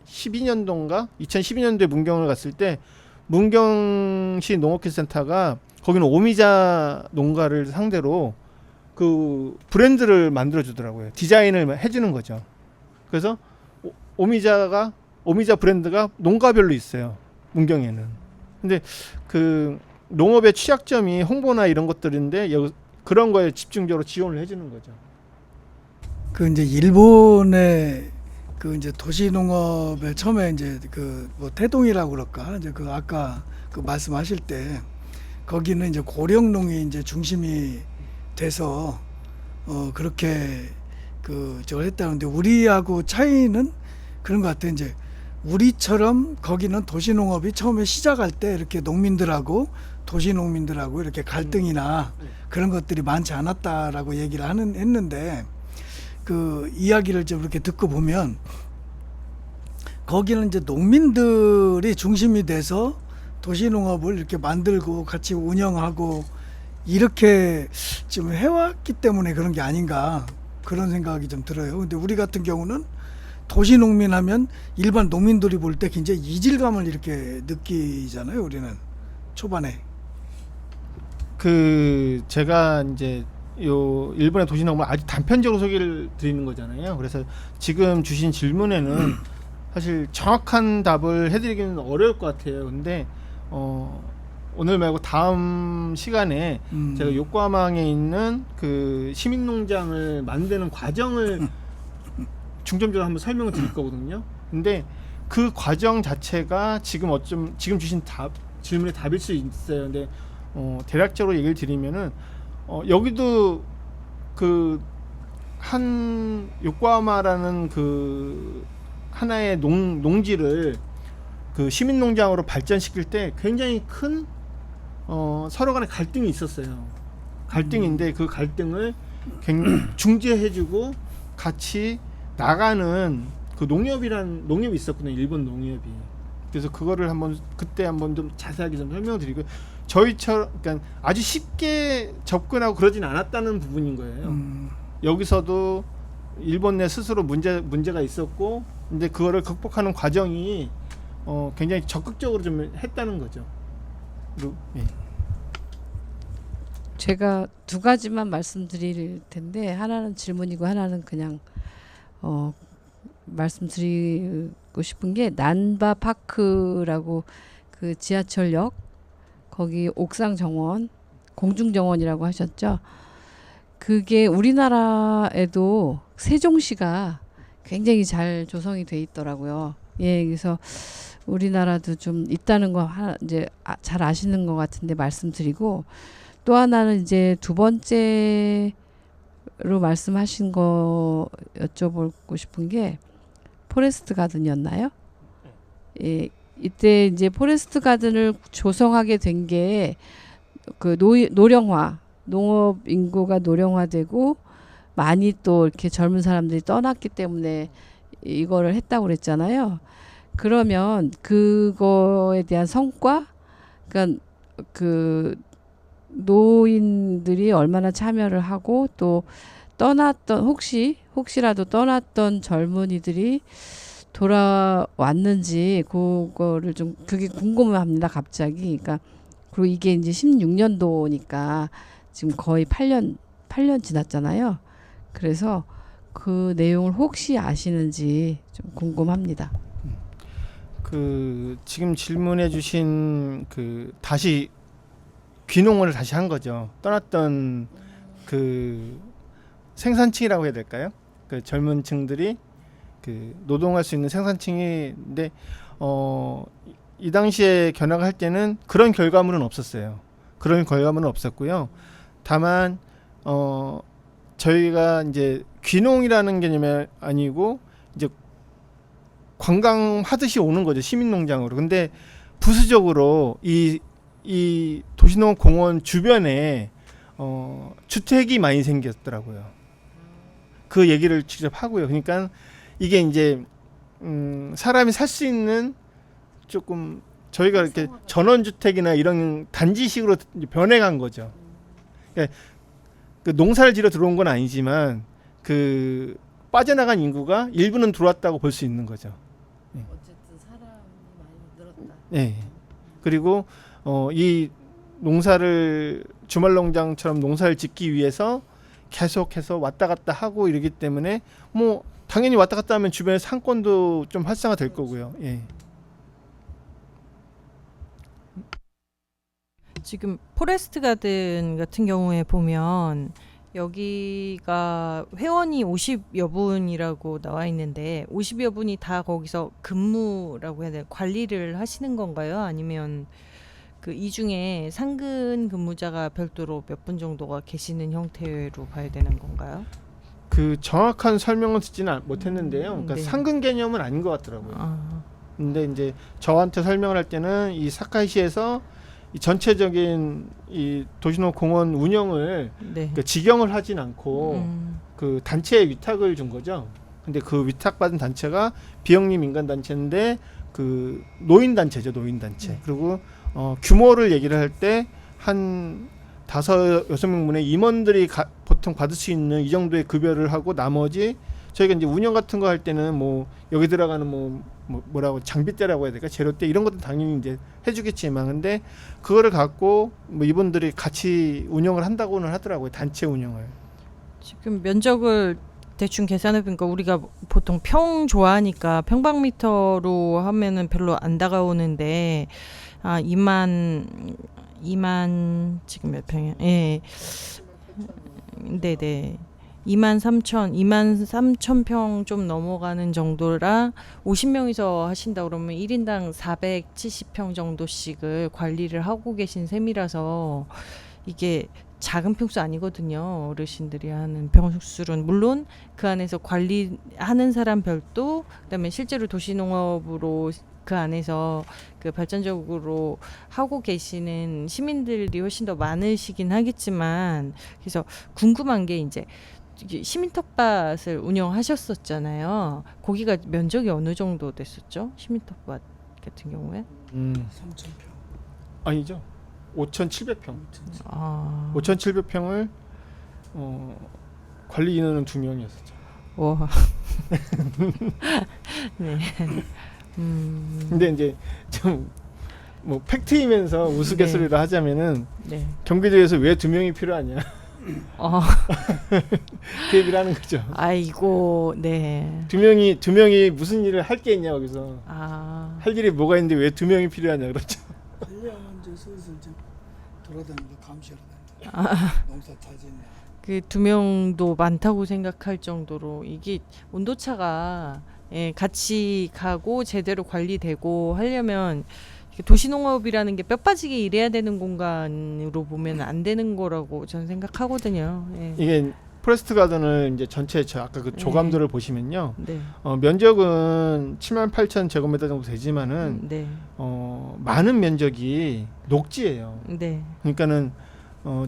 2012년도인가 2012년도에 문경을 갔을 때 문경시 농업기술센터가 거기는 오미자 농가를 상대로 그 브랜드를 만들어 주더라고요. 디자인을 해주는 거죠. 그래서 오미자 브랜드가 농가별로 있어요. 문경에는. 근데 그 농업의 취약점이 홍보나 이런 것들인데 그런 거에 집중적으로 지원을 해주는 거죠. 그 이제 일본의 그 이제 도시농업에 처음에 이제 그 뭐 태동이라고 그럴까 이제 그 아까 그 말씀하실 때 거기는 이제 고령농이 이제 중심이 돼서 그렇게 그 저걸 했다는데 우리하고 차이는 그런 것 같아요. 이제 우리처럼 거기는 도시농업이 처음에 시작할 때 이렇게 농민들하고 도시농민들하고 이렇게 갈등이나 그런 것들이 많지 않았다라고 얘기를 했는데 그 이야기를 좀 이렇게 듣고 보면 거기는 이제 농민들이 중심이 돼서 도시농업을 이렇게 만들고 같이 운영하고 이렇게 좀 해왔기 때문에 그런 게 아닌가 그런 생각이 좀 들어요. 근데 우리 같은 경우는 도시농민 하면 일반 농민들이 볼 때 굉장히 이질감을 이렇게 느끼잖아요. 우리는 초반에. 그 제가 이제 요 일본의 도시농업을 아주 단편적으로 소개를 드리는 거잖아요. 그래서 지금 주신 질문에는 사실 정확한 답을 해드리기는 어려울 것 같아요. 근데 오늘 말고 다음 시간에 제가 요코하마항에 있는 그 시민농장을 만드는 과정을 중점적으로 한번 설명을 드릴 거거든요. 근데 그 과정 자체가 지금 주신 질문의 답일 수 있어요. 근데 대략적으로 얘기를 드리면은 여기도 그 한 요코하마라는 그 하나의 농지를 그 시민농장으로 발전시킬 때 굉장히 큰 서로 간에 갈등이 있었어요. 갈등인데 그 갈등을 중재해주고 같이 나가는 그 농협이 있었거든요. 일본 농협이. 그래서 그거를 그때 한번 좀 자세하게 좀 설명드리고 저희처럼 그러니까 아주 쉽게 접근하고 그러진 않았다는 부분인 거예요. 여기서도 일본 내 스스로 문제가 있었고 근데 그거를 극복하는 과정이 굉장히 적극적으로 좀 했다는 거죠. 예. 제가 두 가지만 말씀드릴 텐데 하나는 질문이고 하나는 그냥 말씀드리고 싶은 게 난바파크라고 그 지하철역 거기 옥상 정원 공중정원이라고 하셨죠. 그게 우리나라에도 세종시가 굉장히 잘 조성이 돼 있더라고요. 예, 그래서 우리나라도 좀 있다는 거 이제 잘 아시는 것 같은데 말씀드리고 또 하나는 이제 두 번째로 말씀하신 거 여쭤보고 싶은 게 포레스트 가든이었나요? 예, 이때 이제 포레스트 가든을 조성하게 된 게 그 노령화, 농업 인구가 노령화되고 많이 또 이렇게 젊은 사람들이 떠났기 때문에 이거를 했다고 그랬잖아요. 그러면 그거에 대한 성과, 그러니까 그 노인들이 얼마나 참여를 하고 또 떠났던 혹시라도 떠났던 젊은이들이 돌아왔는지 그거를 좀 그게 궁금합니다. 갑자기. 그러니까 그리고 이게 이제 16년도니까 지금 거의 8년 지났잖아요. 그래서 그 내용을 혹시 아시는지 좀 궁금합니다. 그 지금 질문해 주신 그 다시 귀농을 다시 한 거죠. 떠났던 그 생산층이라고 해야 될까요? 그 젊은 층들이 그 노동할 수 있는 생산층인데 이 당시에 견학을 할 때는 그런 결과물은 없었어요. 그런 결과물은 없었고요. 다만 저희가 이제 귀농이라는 개념이 아니고 이제 관광하듯이 오는 거죠. 시민농장으로. 근데 부수적으로 이 도시농업 공원 주변에 주택이 많이 생겼더라고요. 그 얘기를 직접 하고요. 그러니까 이게 이제 사람이 살 수 있는 조금 저희가 이렇게 전원주택이나 이런 단지식으로 변해간 거죠. 그러니까 그 농사를 지러 들어온 건 아니지만 그 빠져나간 인구가 일부는 들어왔다고 볼 수 있는 거죠. 어쨌든 사람이 많이 늘었다. 네. 그리고 이 농사를 주말농장처럼 농사를 짓기 위해서 계속해서 왔다 갔다 하고 이러기 때문에 뭐 당연히 왔다 갔다 하면 주변에 상권도 좀 활성화 될 거고요. 예. 지금 포레스트 가든 같은 경우에 보면 여기가 회원이 50여 분이라고 나와 있는데 50여 분이 다 거기서 근무라고 해야 되나 관리를 하시는 건가요? 아니면 그 이 중에 상근 근무자가 별도로 몇 분 정도가 계시는 형태로 봐야 되는 건가요? 그 정확한 설명은 듣지는 못했는데요. 그러니까 네. 상근 개념은 아닌 것 같더라고요. 아, 근데 이제 저한테 설명을 할 때는 이 사카이시에서 이 전체적인 이 도시농업 공원 운영을 네. 그러니까 직영을 하진 않고 그 단체에 위탁을 준 거죠. 근데 그 위탁받은 단체가 비영리 민간 단체인데 그 노인 단체죠, 노인 단체. 그리고 규모를 얘기를 할 때 한 5-6명분의 임원들이 보통 받을 수 있는 이 정도의 급여를 하고 나머지 저희가 이제 운영 같은 거 할 때는 뭐 여기 들어가는 뭐라고 장비대라고 해야 될까 재료대 이런 것도 당연히 이제 해주겠지만 근데 그거를 갖고 뭐 이분들이 같이 운영을 한다고는 하더라고요. 단체 운영을. 지금 면적을 대충 계산해 보니까 우리가 보통 평 좋아하니까 평방미터로 하면은 별로 안 다가오는데 2만 지금 몇 평이야? 예. 네네. 2만 3천 평 좀 넘어가는 정도라 50명이서 하신다 그러면 1인당 470평 정도씩을 관리를 하고 계신 셈이라서 이게 작은 평수 아니거든요. 어르신들이 하는 평수는 물론 그 안에서 관리하는 사람 별도 그다음에 실제로 도시농업으로 그 안에서 그 발전적으로 하고 계시는 시민들이 훨씬 더 많으시긴 하겠지만 그래서 궁금한 게 이제 시민 텃밭을 운영하셨었잖아요. 거기가 면적이 어느 정도 됐었죠? 시민 텃밭 같은 경우에? 3,000평. 아니죠. 5,700평. 아, 5,700평을 관리 인원은 2명이었었죠. 와. 네. 근데 이제 좀 뭐 팩트이면서 우스갯소리를 하자면은 네. 경기도에서 왜 2명이 필요하냐 그 얘기를 하는 거죠. 아이고, 네. 두 명이 무슨 일을 할 게 있냐 거기서 아, 할 일이 뭐가 있는데 왜 2명이 필요하냐 그렇죠. 관리하면 이제 슬슬 이제 돌아다니면서 감시하러 다닌다. 농사 타지나. 그 2명도 많다고 생각할 정도로 이게 온도차가 같이 가고 제대로 관리되고 하려면 이게 도시농업이라는 게 뼈 빠지게 일해야 되는 공간으로 보면 안 되는 거라고 저는 생각하거든요. 예. 이게 포레스트 가든을 이제 전체 아까 그 조감도를 보시면요. 네. 면적은 78,000 제곱미터 정도 되지만은 네. 많은 면적이 녹지예요. 네. 그러니까는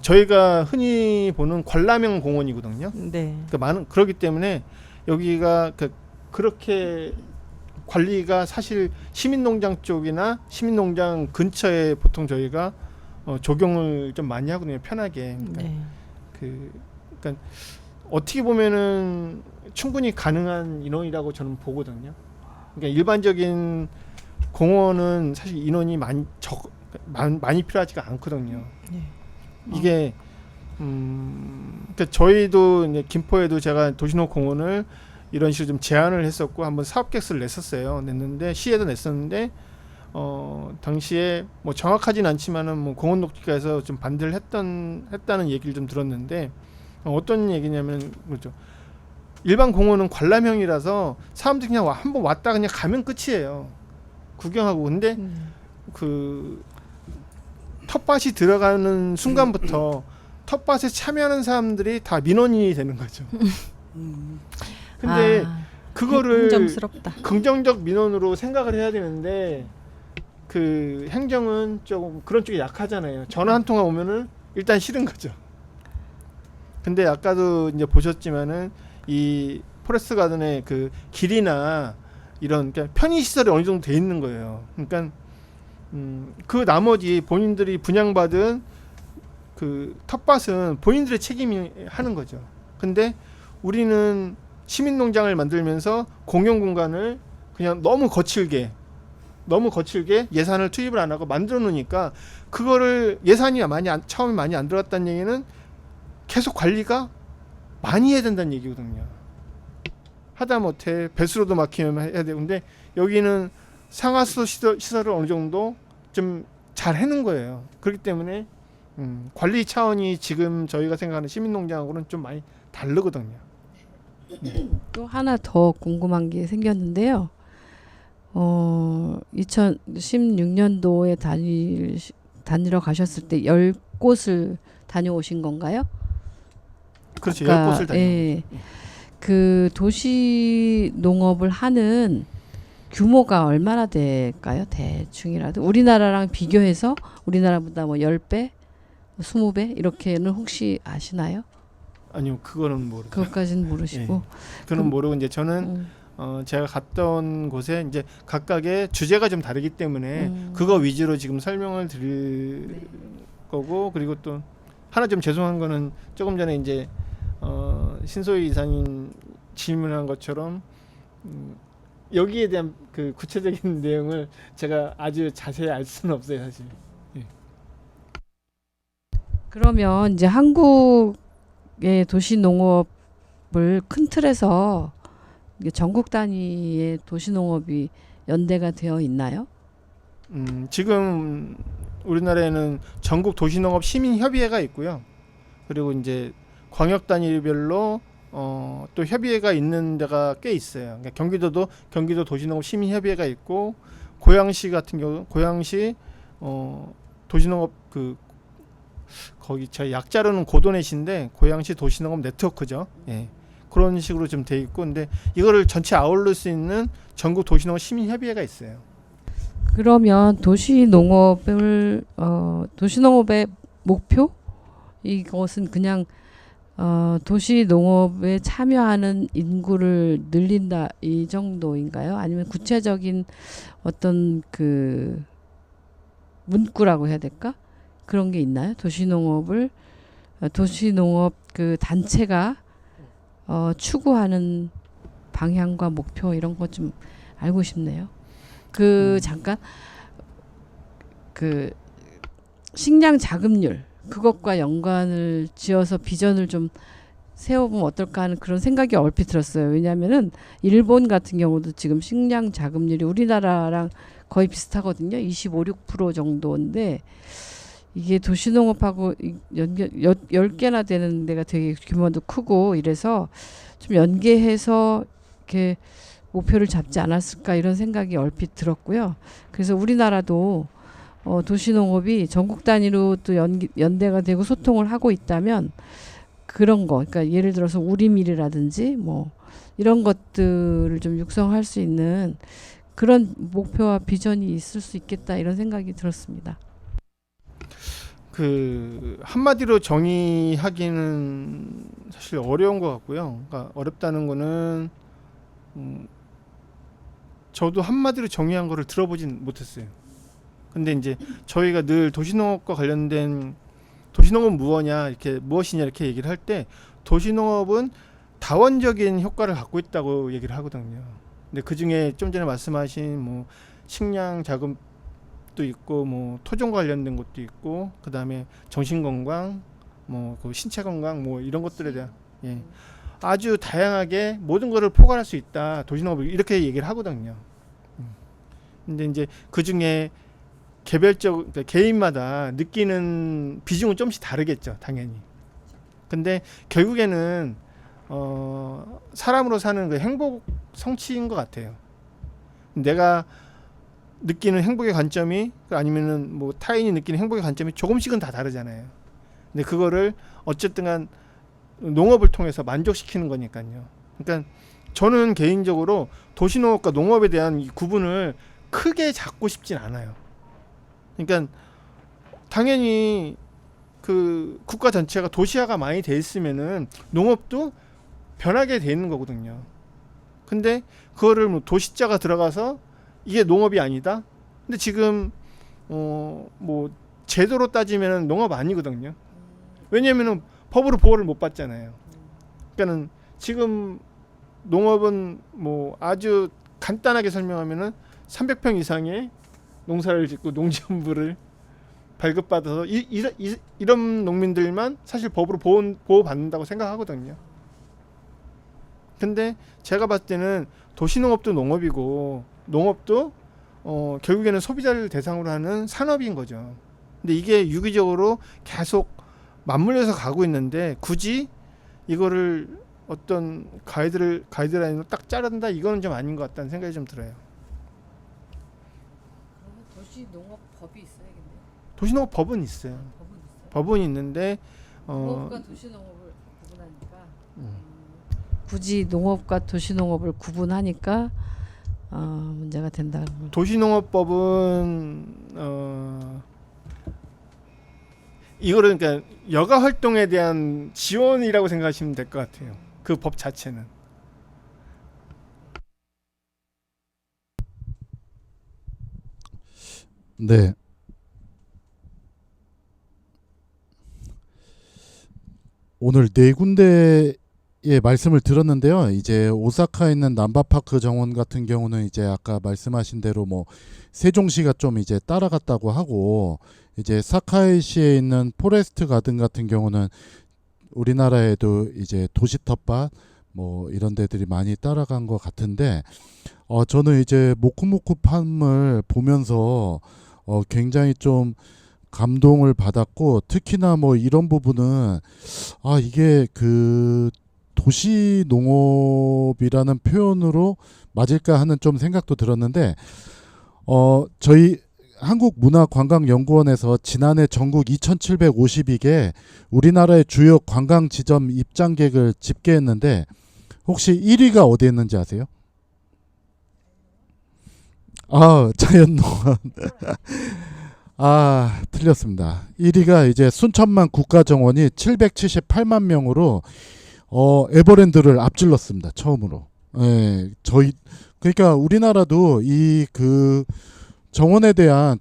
저희가 흔히 보는 관람형 공원이거든요. 네. 그러니까 그렇기 때문에 여기가 그렇게 관리가 사실 시민농장 쪽이나 시민농장 근처에 보통 저희가 적용을 좀 많이 하거든요. 편하게. 그러니까 네. 그러니까 어떻게 보면은 충분히 가능한 인원이라고 저는 보거든요. 그러니까 일반적인 공원은 사실 인원이 많이 필요하지가 않거든요. 네. 이게 그러니까 저희도 이제 김포에도 제가 도시농업 공원을 이런 식으로 좀 제안을 했었고 한번 사업 계획서를 냈는데 시에도 냈었는데 당시에 뭐 정확하진 않지만은 뭐 공원 녹지가에서 좀 반대를 했다는 얘기를 좀 들었는데 어떤 얘기냐면 그렇죠. 일반 공원은 관람형이라서 사람들이 그냥 한번 왔다 그냥 가면 끝이에요. 구경하고. 근데 그 텃밭이 들어가는 순간부터 텃밭에 참여하는 사람들이 다 민원인이 되는 거죠. 근데 그거를 긍정스럽다. 긍정적 민원으로 생각을 해야 되는데 그 행정은 조금 그런 쪽에 약하잖아요. 전화 한 통화 오면은 일단 싫은 거죠. 근데 아까도 이제 보셨지만은 이 포레스트 가든의 그 길이나 이런 그러니까 편의 시설이 어느 정도 돼 있는 거예요. 그러니까 그 나머지 본인들이 분양받은 그 텃밭은 본인들의 책임이 하는 거죠. 근데 우리는 시민농장을 만들면서 공용 공간을 그냥 너무 거칠게 예산을 투입을 안 하고 만들어 놓으니까 그거를 예산이 처음에 많이 안 들어갔다는 얘기는 계속 관리가 많이 해야 된다는 얘기거든요. 하다못해 배수로도 막히면 해야 되고 근데 여기는 상하수도 시설을 어느 정도 좀 잘 해놓은 거예요. 그렇기 때문에 관리 차원이 지금 저희가 생각하는 시민농장하고는 좀 많이 다르거든요. 또 하나 더 궁금한 게 생겼는데요. 2016년도에 다니러 가셨을 때 10곳을 다녀오신 건가요? 그렇죠. 10곳을 다녀오셨죠. 예. 그 도시 농업을 하는 규모가 얼마나 될까요? 대충이라도 우리나라랑 비교해서 우리나라보다 뭐 10배, 20배 이렇게는 혹시 아시나요? 아니요, 그거는 모르죠. 그것까지는 모르시고. 그건 모르고 이제 저는 제가 갔던 곳에 이제 각각의 주제가 좀 다르기 때문에 그거 위주로 지금 설명을 드릴 거고 그리고 또 하나 좀 죄송한 거는 조금 전에 이제 신소희 이사님 질문한 것처럼 여기에 대한 그 구체적인 내용을 제가 아주 자세히 알 수는 없어요, 사실. 그러면 이제 한국의 도시 농업을 큰 틀에서 이게 전국 단위의 도시 농업이 연대가 되어 있나요? 지금 우리나라에는 전국 도시농업 시민협의회가 있고요. 그리고 이제 광역 단위별로 또 협의회가 있는 데가 꽤 있어요. 그러니까 경기도도 경기도 도시농업 시민협의회가 있고 고양시 같은 경우 고양시 도시농업 그 거기 저 약자로는 고도넷인데 고양시 도시농업 네트워크죠. 예. 그런 식으로 좀 돼 있고 근데 이거를 전체 아울릴 수 있는 전국 도시농업 시민협의회가 있어요. 그러면 도시농업의 목표 이것은 그냥 도시농업에 참여하는 인구를 늘린다 이 정도인가요? 아니면 구체적인 어떤 그 문구라고 해야 될까? 그런 게 있나요? 도시농업 그 단체가 추구하는 방향과 목표 이런 거 좀 알고 싶네요. 잠깐 그 식량 자급률 그것과 연관을 지어서 비전을 좀 세워보면 어떨까 하는 그런 생각이 얼핏 들었어요. 왜냐하면은 일본 같은 경우도 지금 식량 자급률이 우리나라랑 거의 비슷하거든요. 25, 6% 정도인데 이게 도시농업하고 10개나 되는 데가 되게 규모도 크고 이래서 좀 연계해서 이렇게 목표를 잡지 않았을까 이런 생각이 얼핏 들었고요. 그래서 우리나라도 도시농업이 전국 단위로 또 연대가 되고 소통을 하고 있다면 그런 거, 그러니까 예를 들어서 우리밀이라든지 뭐 이런 것들을 좀 육성할 수 있는 그런 목표와 비전이 있을 수 있겠다 이런 생각이 들었습니다. 그 한마디로 정의하기는 사실 어려운 것 같고요. 그러니까 어렵다는 거는 저도 한마디로 정의한 거를 들어보진 못했어요. 근데 이제 저희가 늘 도시농업과 관련된 도시농업 무엇이냐 이렇게 얘기를 할 때 도시농업은 다원적인 효과를 갖고 있다고 얘기를 하거든요. 근데 그 중에 좀 전에 말씀하신 뭐 식량 자금도 있고 뭐 토종 관련된 것도 있고 그다음에 정신 건강 뭐 그 신체 건강 뭐 이런 것들에 대한 예. 아주 다양하게 모든 것을 포괄할 수 있다. 도시농업을 이렇게 얘기를 하거든요. 근데 이제 그 중에 개별적 그러니까 개인마다 느끼는 비중은 좀씩 다르겠죠, 당연히. 근데 결국에는 사람으로 사는 그 행복 성취인 것 같아요. 내가 느끼는 행복의 관점이 아니면은 뭐 타인이 느끼는 행복의 관점이 조금씩은 다 다르잖아요. 근데 그거를 어쨌든간 농업을 통해서 만족시키는 거니까요. 그러니까 저는 개인적으로 도시농업과 농업에 대한 이 구분을 크게 잡고 싶진 않아요. 그러니까 당연히 그 국가 전체가 도시화가 많이 돼 있으면은 농업도 변하게 돼 있는 거거든요. 근데 그거를 뭐 도시자가 들어가서 이게 농업이 아니다. 근데 지금 뭐 제도로 따지면은 농업 아니거든요. 왜냐면은 법으로 보호를 못 받잖아요. 그러니까는 지금 농업은 뭐 아주 간단하게 설명하면은 300평 이상의 농사를 짓고 농지연부를 발급받아서 이런 농민들만 사실 법으로 보호받는다고 생각하거든요. 근데 제가 봤을 때는 도시농업도 농업이고 농업도 결국에는 소비자를 대상으로 하는 산업인 거죠. 근데 이게 유기적으로 계속 맞물려서 가고 있는데 굳이 이거를 어떤 가이드라인으로 딱 자른다 이거는 좀 아닌 것 같다는 생각이 좀 들어요. 그러면 도시농업법이 있어야겠네요. 도시농업 법은 있어요. 법은 있어요. 법은 있는데 농업과 도시농업을 구분하니까 굳이 농업과 도시농업을 구분하니까 문제가 된다. 도시농업법은 이거를 그러니까 여가 활동에 대한 지원이라고 생각하시면 될 것 같아요. 그 법 자체는. 네. 오늘 네 군데의 말씀을 들었는데요. 이제 오사카에 있는 남바파크 정원 같은 경우는 이제 아까 말씀하신 대로 뭐 세종시가 좀 이제 따라갔다고 하고 이제 사카이시에 있는 포레스트 가든 같은 경우는 우리나라에도 이제 도시 텃밭 뭐 이런 데들이 많이 따라간 것 같은데 저는 이제 모쿠모쿠 팜을 보면서 굉장히 좀 감동을 받았고 특히나 뭐 이런 부분은 이게 그 도시 농업이라는 표현으로 맞을까 하는 좀 생각도 들었는데 저희 한국문화관광연구원에서 지난해 전국 2,752개 우리나라의 주요 관광 지점 입장객을 집계했는데 혹시 1위가 어디였는지 아세요? 자연농원. 틀렸습니다. 1위가 이제 순천만 국가정원이 778만 명으로 에버랜드를 앞질렀습니다. 처음으로. 예, 그러니까 우리나라도 이 그 정원에 대한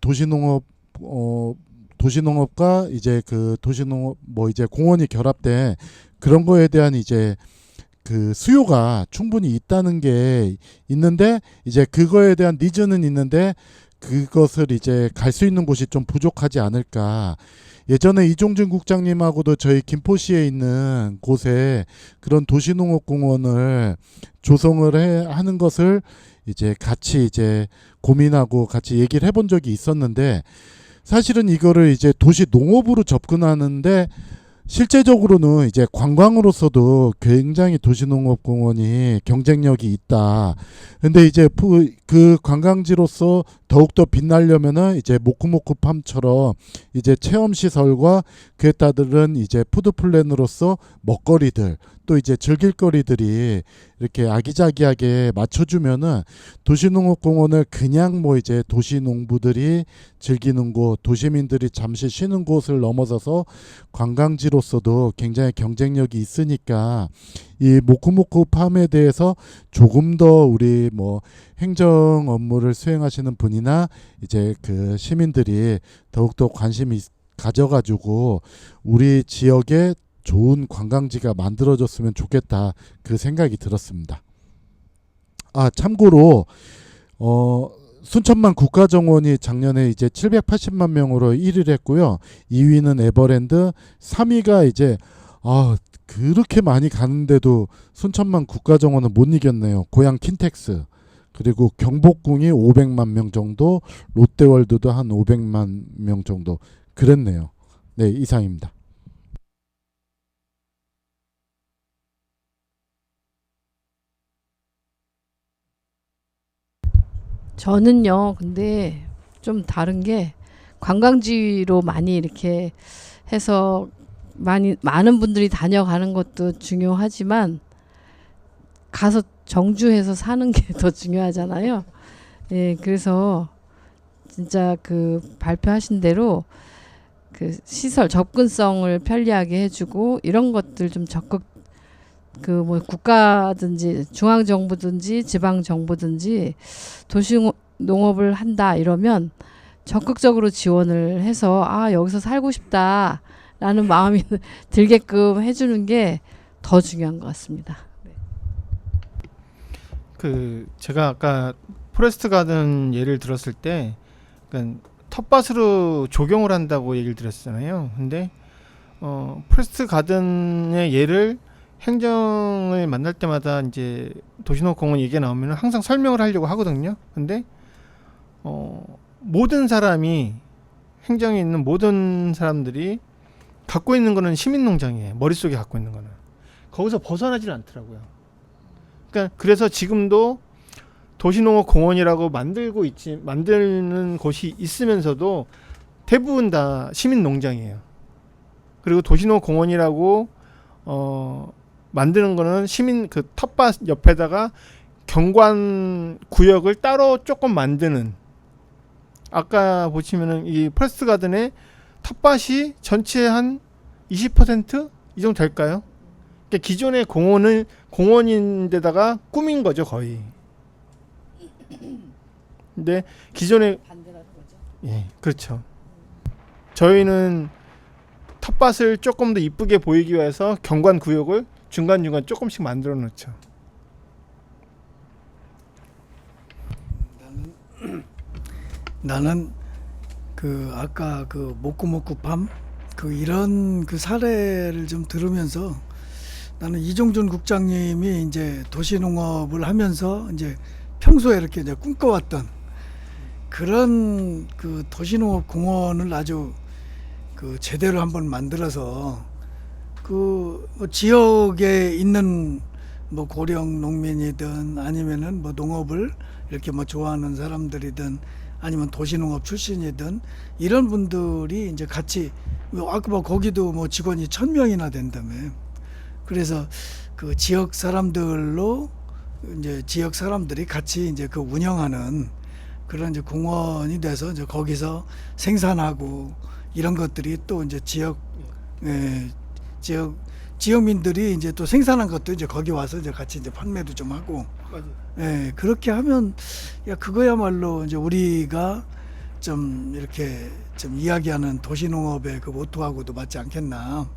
도시농업과 이제 그 도시농업 뭐 이제 공원이 결합된 그런 거에 대한 이제 그 수요가 충분히 있다는 게 있는데 이제 그거에 대한 니즈는 있는데 그것을 이제 갈 수 있는 곳이 좀 부족하지 않을까. 예전에 이종준 국장님하고도 저희 김포시에 있는 곳에 그런 도시농업공원을 조성을 하는 것을 이제 같이 이제 고민하고 같이 얘기를 해본 적이 있었는데 사실은 이거를 이제 도시농업으로 접근하는데 실제적으로는 이제 관광으로서도 굉장히 도시농업공원이 경쟁력이 있다. 근데 이제 그 관광지로서 더욱더 빛나려면은 이제 모쿠모쿠 팜처럼 이제 체험시설과 그에 따른 이제 푸드플랜으로서 먹거리들 또 이제 즐길거리들이 이렇게 아기자기하게 맞춰주면은 도시농업공원을 그냥 뭐 이제 도시농부들이 즐기는 곳, 도시민들이 잠시 쉬는 곳을 넘어서서 관광지로서도 굉장히 경쟁력이 있으니까 이 모쿠모쿠 팜에 대해서 조금 더 우리 뭐 행정 업무를 수행하시는 분이나 이제 그 시민들이 더욱더 관심이 가져가지고 우리 지역에 좋은 관광지가 만들어졌으면 좋겠다 그 생각이 들었습니다. 참고로 순천만 국가정원이 작년에 이제 780만 명으로 1위를 했고요. 2위는 에버랜드, 3위가 이제 그렇게 많이 가는데도 순천만 국가정원은 못 이겼네요. 고양 킨텍스. 그리고 경복궁이 500만 명 정도, 롯데월드도 한 500만 명 정도 그랬네요. 네, 이상입니다. 저는요, 근데 좀 다른 게 관광지로 많이 이렇게 해서 많은 분들이 다녀가는 것도 중요하지만 가서 정주해서 사는 게 더 중요하잖아요. 예, 그래서 진짜 그 발표하신 대로 그 시설 접근성을 편리하게 해주고 이런 것들 좀 적극 그 뭐 국가든지 중앙 정부든지 지방 정부든지 도시 농업을 한다 이러면 적극적으로 지원을 해서 여기서 살고 싶다라는 마음이 들게끔 해주는 게 더 중요한 것 같습니다. 그 제가 아까 포레스트 가든 예를 들었을 때 그러니까 텃밭으로 조경을 한다고 얘기를 드렸잖아요. 근데 포레스트 가든의 예를 행정을 만날 때마다 이제 도시농업공원 얘기가 나오면 항상 설명을 하려고 하거든요. 근데 모든 사람이 행정에 있는 모든 사람들이 갖고 있는 거는 시민농장이에요. 머릿속에 갖고 있는 거는 거기서 벗어나질 않더라고요. 그러니까 그래서 지금도 도시농업공원이라고 만드는 곳이 있으면서도 대부분 다 시민농장이에요. 그리고 도시농업공원이라고 만드는 거는 시민 그 텃밭 옆에다가 경관 구역을 따로 조금 만드는, 아까 보시면은 이 포레스트 가든의 텃밭이 전체 한 20% 이 정도 될까요? 그러니까 기존의 공원인데다가 꾸민 거죠, 거의. 근데 기존에 예, 그렇죠. 저희는 텃밭을 조금 더 이쁘게 보이기 위해서 경관 구역을 중간중간 조금씩 만들어 놓죠. 나는 그 아까 그 목구팜 그 이런 그 사례를 좀 들으면서 나는 이종준 국장님이 이제 도시농업을 하면서 이제 평소에 이렇게 이제 꿈꿔왔던 그런 그 도시농업 공원을 아주 그 제대로 한번 만들어서 그 뭐 지역에 있는 뭐 고령 농민이든 아니면은 뭐 농업을 이렇게 뭐 좋아하는 사람들이든 아니면 도시농업 출신이든 이런 분들이 이제 같이 아까 뭐 거기도 뭐 직원이 1,000명이나 된다며. 그래서 그 지역 사람들로 이제 지역 사람들이 같이 이제 그 운영하는 그런 이제 공원이 돼서 이제 거기서 생산하고 이런 것들이 또 이제 지역민들이 이제 또 생산한 것도 이제 거기 와서 이제 같이 이제 판매도 좀 하고. 예, 그렇게 하면 그거야말로 이제 우리가 좀 이렇게 좀 이야기하는 도시농업의 그 모토하고도 맞지 않겠나.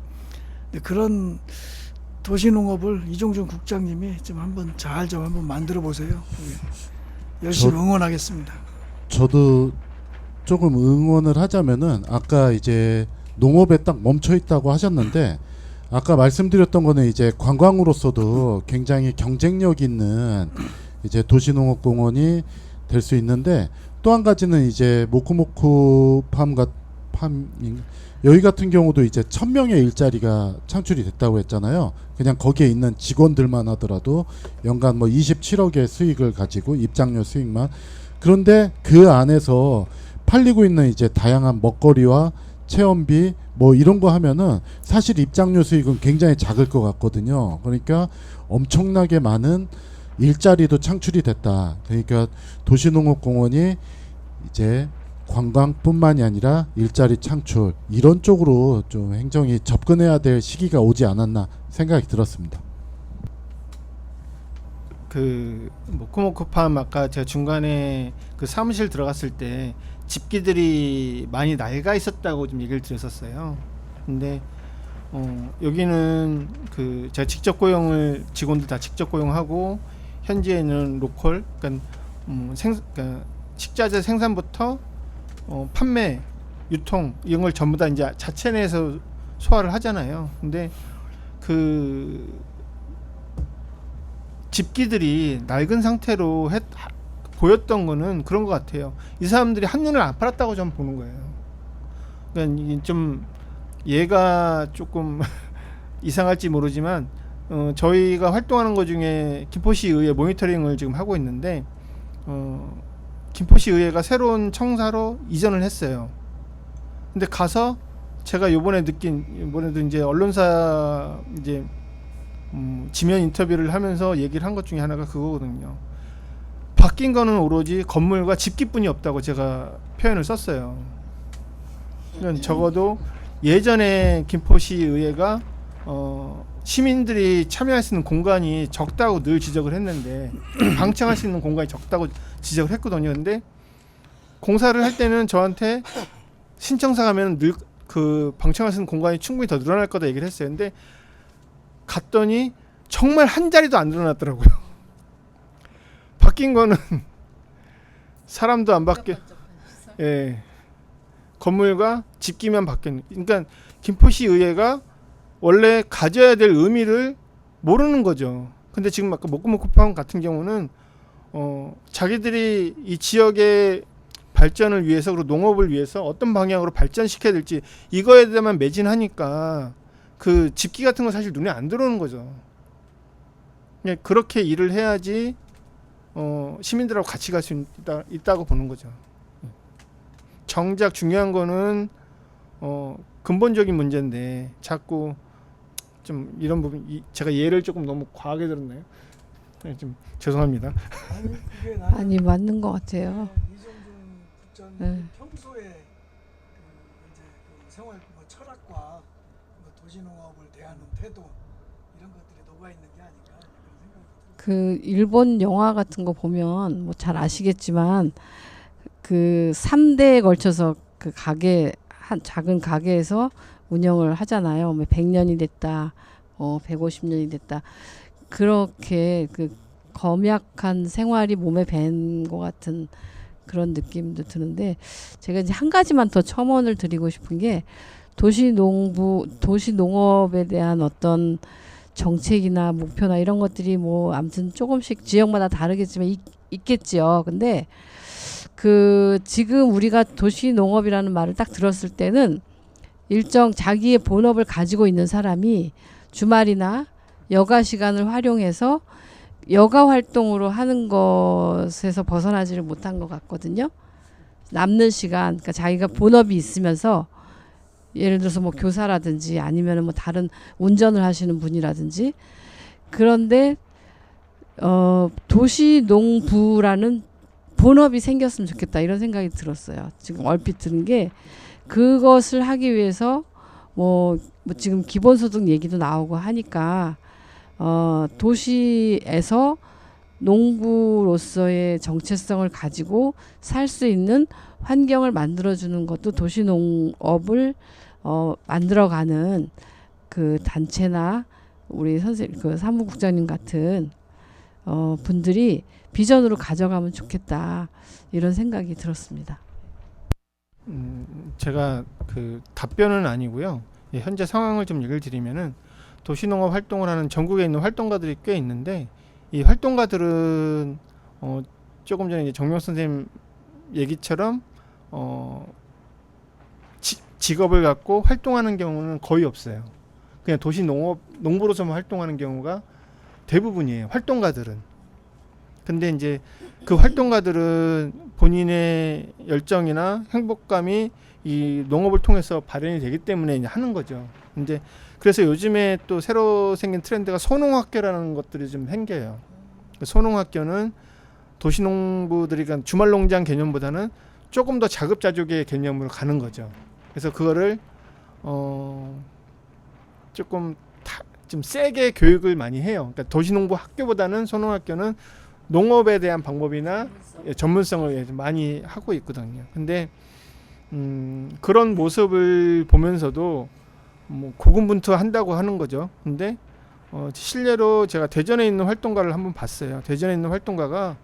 그런 도시농업을 이종준 국장님이 좀 한번 잘 좀 한번 만들어 보세요. 열심히 응원하겠습니다. 저도 조금 응원을 하자면은 아까 이제 농업에 딱 멈춰 있다고 하셨는데 아까 말씀드렸던 거는 이제 관광으로서도 굉장히 경쟁력 있는 이제 도시농업공원이 될 수 있는데 또 한 가지는 이제 모쿠모쿠 여기 같은 경우도 이제 1,000명의 일자리가 창출이 됐다고 했잖아요. 그냥 거기에 있는 직원들만 하더라도 연간 뭐 27억의 수익을 가지고 입장료 수익만. 그런데 그 안에서 팔리고 있는 이제 다양한 먹거리와 체험비 뭐 이런 거 하면은 사실 입장료 수익은 굉장히 작을 것 같거든요. 그러니까 엄청나게 많은 일자리도 창출이 됐다. 그러니까 도시농업공원이 이제 관광뿐만이 아니라 일자리 창출 이런 쪽으로 좀 행정이 접근해야 될 시기가 오지 않았나 생각이 들었습니다. 그 모코모코팜 아까 제가 중간에 그 사무실 들어갔을 때 집기들이 많이 낡아 있었다고 좀 얘기를 드렸었어요. 근데 여기는 그 제가 직접 고용을 직원들 다 직접 고용하고 현지에는 로컬, 그러니까 그러니까 식자재 생산부터 판매, 유통 이런 걸 전부 다 이제 자체 내에서 소화를 하잖아요. 근데 그 집기들이 낡은 상태로 보였던 거는 그런 것 같아요. 이 사람들이 한눈을 안 팔았다고 저는 보는 거예요. 그러니까 이게 좀 얘가 조금 이상할지 모르지만 저희가 활동하는 것 중에 김포시 의회 모니터링을 지금 하고 있는데 김포시 의회가 새로운 청사로 이전을 했어요. 근데 가서 제가 이번에도 이제 언론사 이제 지면 인터뷰를 하면서 얘기를 한 것 중에 하나가 그거거든요. 바뀐 거는 오로지 건물과 집기뿐이 없다고 제가 표현을 썼어요. 그러니까 적어도 예전에 김포시 의회가 시민들이 참여할 수 있는 공간이 적다고 늘 지적을 했는데 방청할 수 있는 공간이 적다고 지적을 했거든요. 근데 공사를 할 때는 저한테 신청사 가면 늘 그 방청할 수 있는 공간이 충분히 더 늘어날 거다 얘기를 했어요. 근데 갔더니 정말 한 자리도 안 늘어났더라고요. 바뀐 거는 사람도 안 바뀌어. 예. 건물과 집기만 바뀌는. 그러니까 김포시 의회가 원래 가져야 될 의미를 모르는 거죠. 근데 지금 아까 목구멍쿠팡 같은 경우는 자기들이 이 지역의 발전을 위해서 그리고 농업을 위해서 어떤 방향으로 발전시켜야 될지 이거에 대해만 매진하니까 그 집기 같은 건 사실 눈에 안 들어오는 거죠. 그냥 그렇게 일을 해야지 시민들하고 같이 갈 수 있다고 보는 거죠. 정작 중요한 거는 근본적인 문제인데 자꾸 좀 이런 부분 제가 예를 조금 너무 과하게 들었나요? 네, 좀 죄송합니다. 아니 그게 나는 아니 맞는 것 같아요. 이정준 국장님 네. 평소에 이제 생활 철학과 도시농업을 대하는 태도 이런 것들이 녹아 있는 게 아닌가 그런 생각이 들어요. 그 일본 영화 같은 거 보면 뭐 잘 아시겠지만 그 3대에 걸쳐서 그 가게 한 작은 가게에서 운영을 하잖아요. 뭐 100년이 됐다. 150년이 됐다. 그렇게 그 검약한 생활이 몸에 밴 것 같은 그런 느낌도 드는데 제가 이제 한 가지만 더 첨언을 드리고 싶은 게 도시농업에 대한 어떤 정책이나 목표나 이런 것들이 뭐 아무튼 조금씩 지역마다 다르겠지만 있겠지요. 근데 그 지금 우리가 도시농업이라는 말을 딱 들었을 때는 일정 자기의 본업을 가지고 있는 사람이 주말이나 여가 시간을 활용해서 여가 활동으로 하는 것에서 벗어나지를 못한 것 같거든요. 남는 시간, 그러니까 자기가 본업이 있으면서 예를 들어서 뭐 교사라든지 아니면 뭐 다른 운전을 하시는 분이라든지 그런데 도시농부라는 본업이 생겼으면 좋겠다 이런 생각이 들었어요. 지금 얼핏 드는 게 그것을 하기 위해서 뭐 지금 기본소득 얘기도 나오고 하니까 도시에서 농부로서의 정체성을 가지고 살 수 있는 환경을 만들어주는 것도 도시농업을 만들어가는 그 단체나 우리 그 사무국장님 같은 분들이 비전으로 가져가면 좋겠다 이런 생각이 들었습니다. 제가 그 답변은 아니고요. 예, 현재 상황을 좀 얘기를 드리면은 도시농업 활동을 하는 전국에 있는 활동가들이 꽤 있는데 이 활동가들은 조금 전에 이제 정명 선생님 얘기처럼 직업을 갖고 활동하는 경우는 거의 없어요. 그냥 농부로서만 활동하는 경우가 대부분이에요. 활동가들은. 근데 이제 그 활동가들은 본인의 열정이나 행복감이 이 농업을 통해서 발현이 되기 때문에 이제 하는 거죠. 근데 그래서 요즘에 또 새로 생긴 트렌드가 소농학교라는 것들이 좀 생겨요. 소농학교는 도시농부들이 주말 농장 개념보다는 조금 더 자급자족의 개념으로 가는 거죠. 그래서 그거를 조금 좀 세게 교육을 많이 해요. 그러니까 도시농부 학교보다는 소농학교는 농업에 대한 방법이나 전문성을 많이 하고 있거든요. 근데 그런 모습을 보면서도 뭐 고군분투한다고 하는 거죠. 근데 실례로 제가 대전에 있는 활동가를 한번 봤어요. 대전에 있는 활동가가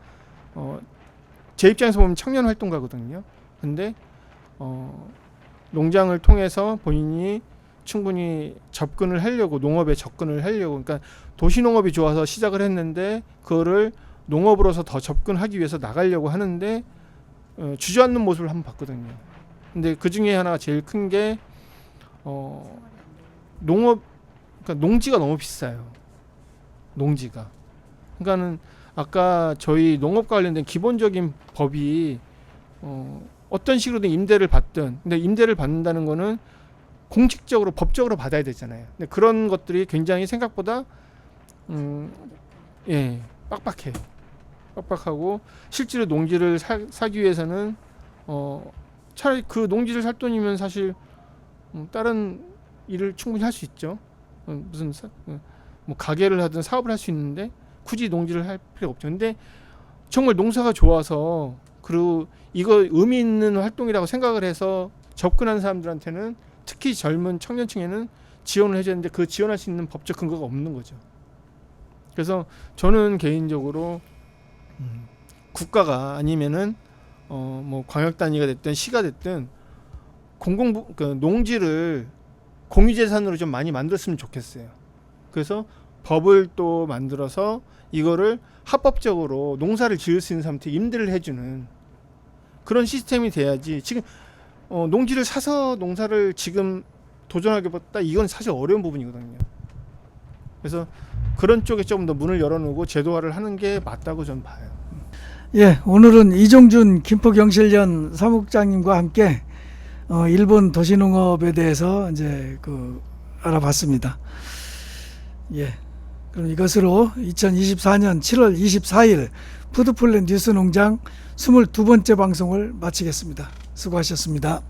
제 입장에서 보면 청년 활동가거든요. 근데 농장을 통해서 본인이 충분히 접근을 하려고, 농업에 접근을 하려고, 그러니까 도시농업이 좋아서 시작을 했는데 그거를 농업으로서 더 접근하기 위해서 나가려고 하는데 주저앉는 모습을 한번 봤거든요. 근데 그 중에 하나가 제일 큰 게 농업, 그러니까 농지가 너무 비싸요. 농지가. 그러니까는 아까 저희 농업과 관련된 기본적인 법이 어떤 식으로든 임대를 받든, 근데 임대를 받는다는 거는 공식적으로 법적으로 받아야 되잖아요. 근데 그런 것들이 굉장히 생각보다 빡빡해요. 빡빡하고 실제로 농지를 사기 위해서는 차라리 그 농지를 살 돈이면 사실 다른 일을 충분히 할 수 있죠. 뭐 가게를 하든 사업을 할 수 있는데 굳이 농지를 할 필요가 없죠. 근데 정말 농사가 좋아서 그리고 이거 의미 있는 활동이라고 생각을 해서 접근한 사람들한테는, 특히 젊은 청년층에는 지원을 해줘야 되는데 그 지원할 수 있는 법적 근거가 없는 거죠. 그래서 저는 개인적으로 국가가 아니면은 뭐 광역 단위가 됐든 시가 됐든 그 농지를 공유재산으로 좀 많이 만들었으면 좋겠어요. 그래서 법을 또 만들어서 이거를 합법적으로 농사를 지을 수 있는 사람한테 임대를 해주는 그런 시스템이 돼야지. 지금 농지를 사서 농사를 지금 도전하기보다 이건 사실 어려운 부분이거든요. 그래서 그런 쪽에 좀 더 문을 열어놓고 제도화를 하는 게 맞다고 저는 봐요. 예, 오늘은 이종준 김포경실련 사무국장님과 함께 일본 도시농업에 대해서 이제 알아봤습니다. 예, 그럼 이것으로 2024년 7월 24일 푸드플랜 뉴스농장 22번째 방송을 마치겠습니다. 수고하셨습니다.